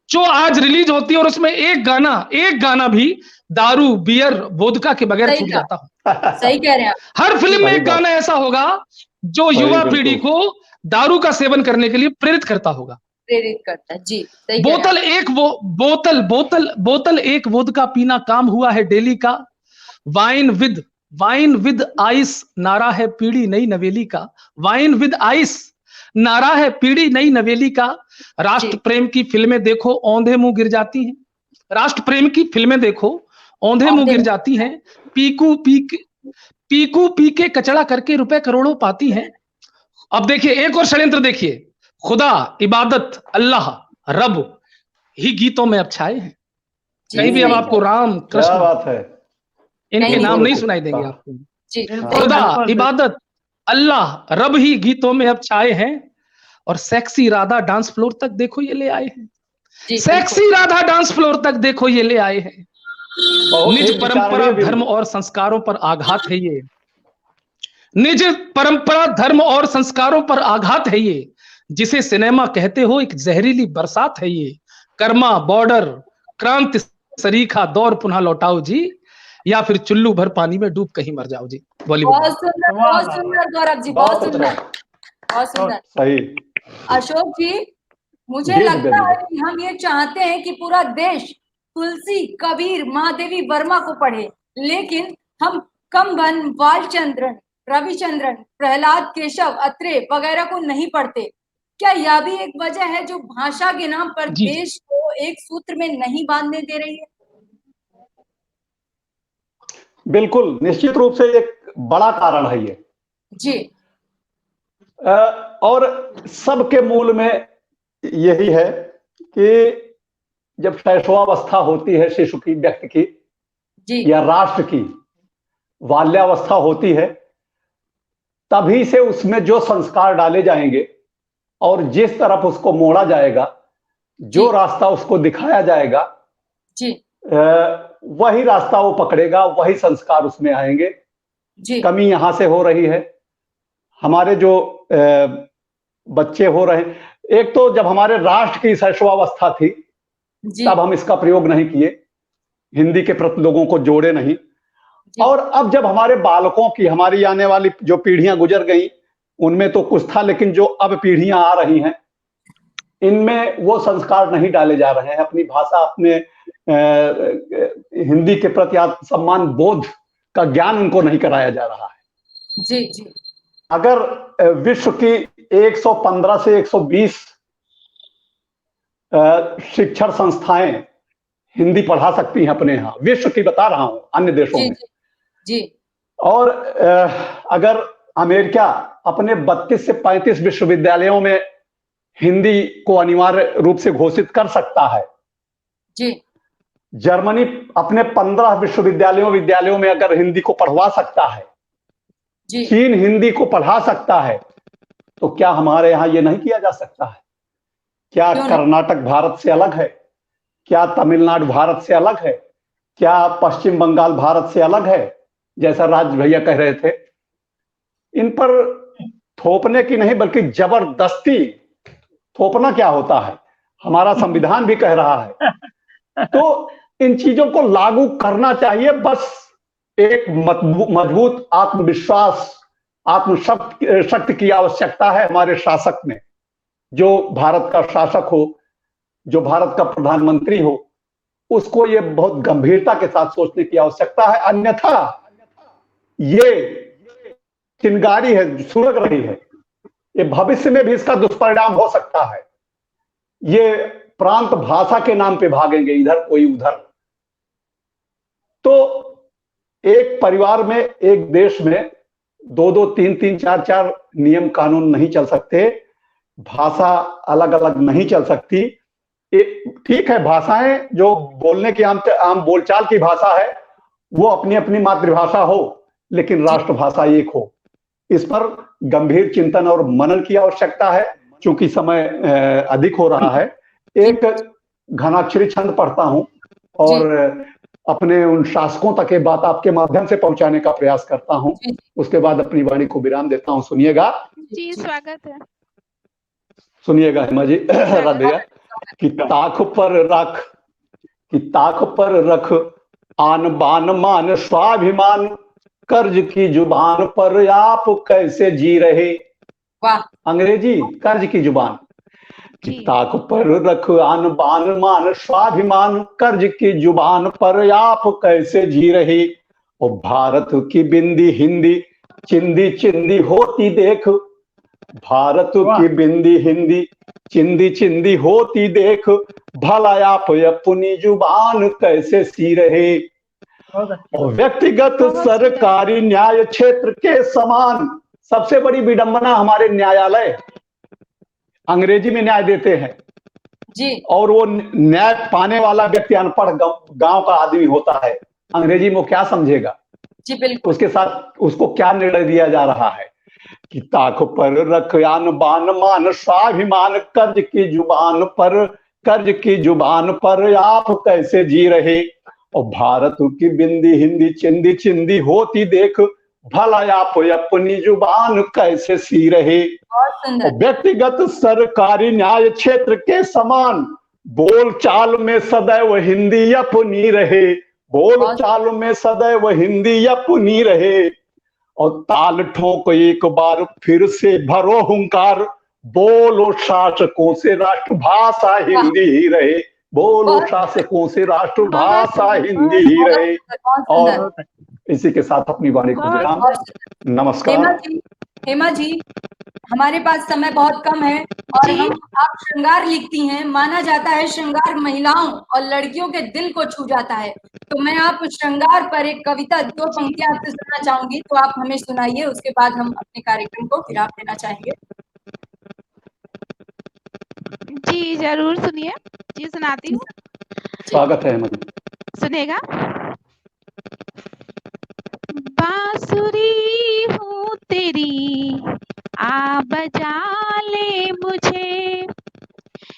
जो आज रिलीज होती है और उसमें एक गाना भी दारू, बियर, वोदका के बगैर छूट जाता हो। सही कह रहे हैं आप। हर फिल्म में एक गाना ऐसा होगा जो युवा पीढ़ी को दारू का सेवन करने के लिए प्रेरित करता होगा, प्रेरित करता है। जी, सही बोतल एक वो बोतल एक वोदका पीना काम हुआ है डेली का, वाइन विद आइस नारा है पीढ़ी नई नवेली का, वाइन विद आइस नारा है पीढ़ी नई नवेली का। राष्ट्र प्रेम की फिल्में देखो औंधे मुंह गिर जाती हैं, राष्ट्र प्रेम की फिल्में देखो औंधे मुंह गिर जाती हैं, पीकू पी के कचड़ा करके रुपए करोड़ों पाती हैं। अब देखिए एक और षड्यंत्र देखिए, खुदा, इबादत, अल्लाह, रब ही गीतों में अब छाए हैं। कहीं भी अब आपको राम, कृष्ण, बात है, इनके नाम नहीं सुनाई देंगे आपको। खुदा, इबादत, अल्लाह, रब ही गीतों में अब छाए हैं, और सेक्सी राधा डांस फ्लोर तक देखो ये ले आए हैं। सेक्सी राधा डांस फ्लोर तक देखो ये ले आए हैं। निज परंपरा, धर्म और संस्कारों पर आघात है ये, निज परंपरा, धर्म और संस्कारों पर आघात है ये, जिसे सिनेमा कहते हो एक जहरीली बरसात है ये। कर्मा, बॉर्डर, क्रांति सरीखा दौर पुनः लौटाओ जी, या फिर चुल्लू भर पानी में डूब कहीं मर जाओ जी। बॉलीवुड। बहुत सुंदर गौरव जी, बहुत सुंदर। सही। अशोक जी, मुझे लगता है कि हम ये चाहते हैं कि पूरा देश तुलसी, कबीर, महादेवी वर्मा को पढ़े, लेकिन हम कंबन, बालचंद्रन, रविचंद्रन, प्रहलाद, केशव, अत्रे वगैरह को नहीं पढ़ते। क्या यह भी एक वजह है जो भाषा के नाम पर देश को एक सूत्र में नहीं बांधने दे रही है? बिल्कुल, निश्चित रूप से एक बड़ा कारण है ये जी। और सबके मूल में यही है कि जब शैशवावस्था होती है शिशु की, व्यक्ति की जी, या राष्ट्र की बाल्यावस्था होती है, तभी से उसमें जो संस्कार डाले जाएंगे और जिस तरफ उसको मोड़ा जाएगा, जो रास्ता उसको दिखाया जाएगा जी, वही रास्ता वो पकड़ेगा, वही संस्कार उसमें आएंगे जी। कमी यहां से हो रही है। हमारे जो बच्चे हो रहे हैं, एक तो जब हमारे राष्ट्र की शैशवावस्था थी तब हम इसका प्रयोग नहीं किए, हिंदी के प्रति लोगों को जोड़े नहीं, और अब जब हमारे बालकों की, हमारी आने वाली जो पीढ़ियां गुजर गई उनमें तो कुछ था, लेकिन जो अब पीढ़ियां आ रही हैं इनमें वो संस्कार नहीं डाले जा रहे हैं। अपनी भाषा, अपने हिंदी के प्रति सम्मान बोध का ज्ञान उनको नहीं कराया जा रहा है जी जी। अगर विश्व की 115 से 120 शिक्षण संस्थाएं हिंदी पढ़ा सकती हैं अपने यहाँ, विश्व की बता रहा हूं, अन्य देशों में जी। और अगर अमेरिका अपने 32 से 35 विश्वविद्यालयों में हिंदी को अनिवार्य रूप से घोषित कर सकता है जी, जर्मनी अपने 15 विद्यालयों में अगर हिंदी को पढ़वा सकता है जी, चीन हिंदी को पढ़ा सकता है, तो क्या हमारे यहाँ ये नहीं किया जा सकता है? क्या कर्नाटक भारत से अलग है? क्या तमिलनाडु भारत से अलग है? क्या पश्चिम बंगाल भारत से अलग है, जैसा राज भैया कह रहे थे? इन पर थोपने की नहीं बल्कि जबरदस्ती थोपना क्या होता है, हमारा संविधान भी कह रहा है। तो इन चीजों को लागू करना चाहिए, बस एक मजबूत आत्मविश्वास, आत्मशक्ति की आवश्यकता है हमारे शासक में। जो भारत का शासक हो, जो भारत का प्रधानमंत्री हो, उसको ये बहुत गंभीरता के साथ सोचने की आवश्यकता है, अन्यथा ये चिंगारी है, सुलग रही है, ये भविष्य में भी इसका दुष्परिणाम हो सकता है। ये प्रांत भाषा के नाम पे भागेंगे, इधर कोई उधर, तो एक परिवार में, एक देश में 2-2, 3-3, 4-4 नियम कानून नहीं चल सकते, भाषा अलग अलग नहीं चल सकती। ठीक है, भाषाएं जो बोलने की आम बोलचाल की भाषा है वो अपनी अपनी मातृभाषा हो, लेकिन राष्ट्रभाषा एक हो। इस पर गंभीर चिंतन और मनन की आवश्यकता है। चूंकि समय अधिक हो रहा है, एक घनाक्षरी छंद पढ़ता हूं और अपने उन शासकों तक ये बात आपके माध्यम से पहुंचाने का प्रयास करता हूं। उसके बाद अपनी वाणी को विराम देता हूं। सुनिएगा जी, स्वागत है। सुनिएगा हेमा जी। राधे। कि ताक पर रख आन बान मान स्वाभिमान, कर्ज की जुबान पर आप कैसे जी रहे। वाह। अंग्रेजी कर्ज की जुबान। कि ताक पर रख आन बान मान स्वाभिमान, कर्ज की जुबान पर आप कैसे जी रहे। और भारत की बिंदी हिंदी चिंदी चिंदी होती देख, भारत की बिंदी हिंदी चिंदी चिंदी होती देख, भला आप अपनी जुबान कैसे सी रहे। और व्यक्तिगत सरकारी न्याय क्षेत्र के समान, सबसे बड़ी विडंबना हमारे न्यायालय अंग्रेजी में न्याय देते हैं जी, और वो न्याय पाने वाला व्यक्ति अनपढ़ गांव का आदमी होता है, अंग्रेजी में वो क्या समझेगा जी बिल्कुल। उसके साथ उसको क्या निर्णय दिया जा रहा है कि ताक पर रख आन बान मान स्वाभिमान, कर्ज की जुबान पर आप कैसे जी रहे। और भारत की बिंदी हिंदी चिंदी चिंदी होती देख, भला आप अपनी जुबान कैसे सी रहे। और व्यक्तिगत सरकारी न्याय क्षेत्र के समान, बोल चाल में सदैव हिंदी अपनी रहे, बोल चाल में सदैव हिंदी अपनी रहे। और ताल ठोक एक बार फिर से भरो हुंकार, बोलो शासकों से राष्ट्रभाषा हिंदी ही रहे, बोलो शासकों से राष्ट्रभाषा हिंदी ही रहे। और इसी के साथ अपनी वाणी को विराम। नमस्कार। हेमा जी, हमारे पास समय बहुत कम है और आप श्रृंगार लिखती हैं। माना जाता है श्रृंगार महिलाओं और लड़कियों के दिल को छू जाता है। तो मैं आप श्रृंगार पर एक कविता 2 पंक्तियां आपसे सुनना चाहूंगी, तो आप हमें सुनाइए। उसके बाद हम अपने कार्यक्रम को विराम देना चाहेंगे। जी जरूर सुनिए। जी सुनाती हूँ। स्वागत है। सुनेगा। बांसुरी हूँ तेरी आ बजा ले मुझे,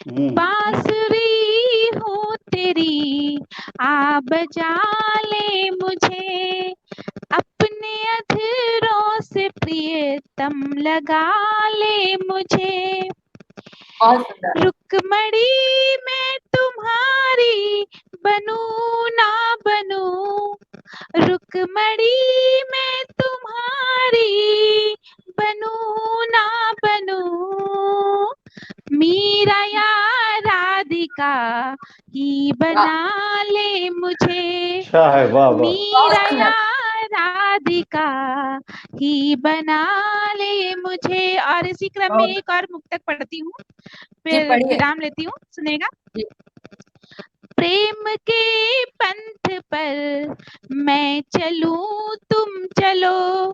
बांसुरी हूँ तेरी आ बजा ले मुझे, अपने अधरों से प्रियतम लगा ले मुझे। रुकमणी मैं तुम्हारी बनूं ना बनूं, रुकमणी मैं तुम्हारी बनूं ना बनूं, मीरा या राधिका ही बना ले मुझे, मीरा या राधिका ही बना ले मुझे। और इसी क्रम में एक और मुक्तक पढ़ती हूँ, फिर विराम लेती हूँ। सुनेगा। प्रेम के पंथ पर मैं चलूं तुम चलो,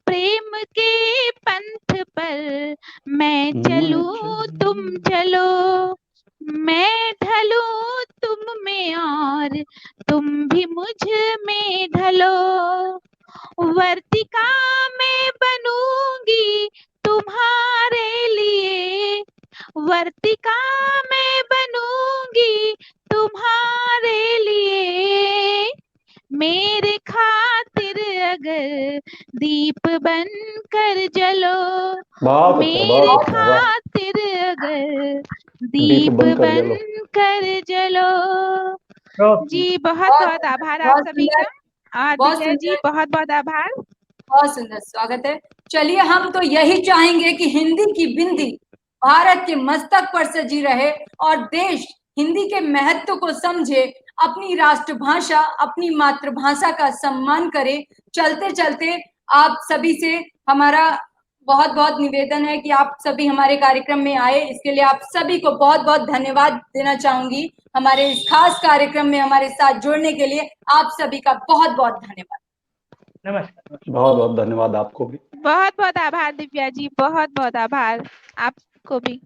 प्रेम के पंथ पर मैं चलूं तुम चलो, मैं ढलूं तुम में और तुम भी मुझ में ढलो, वर्तिका मैं बनूंगी तुम्हारे लिए, वर्तिका मैं बनूंगी तुम्हारे लिए, मेरे खातिर अगर दीप बन कर जलो, मेरे खातिर अगर दीप बन कर जलो। जी बहुत बहुत आभार आप सभी का। और विजय जी बहुत बहुत आभार। बहुत सुंदर, स्वागत है। चलिए, हम तो यही चाहेंगे कि हिंदी की बिंदी भारत के मस्तक पर सजी रहे और देश हिंदी के महत्व को समझे, अपनी राष्ट्रभाषा, अपनी मातृभाषा का सम्मान करे। चलते चलते आप सभी से हमारा बहुत बहुत निवेदन है कि आप सभी हमारे कार्यक्रम में आए, इसके लिए आप सभी को बहुत बहुत धन्यवाद देना चाहूंगी। हमारे इस खास कार्यक्रम में हमारे साथ जुड़ने के लिए आप सभी का बहुत बहुत धन्यवाद। नमस्कार। बहुत बहुत धन्यवाद आपको भी। बहुत बहुत आभार दिव्या जी, बहुत बहुत आभार आपको भी।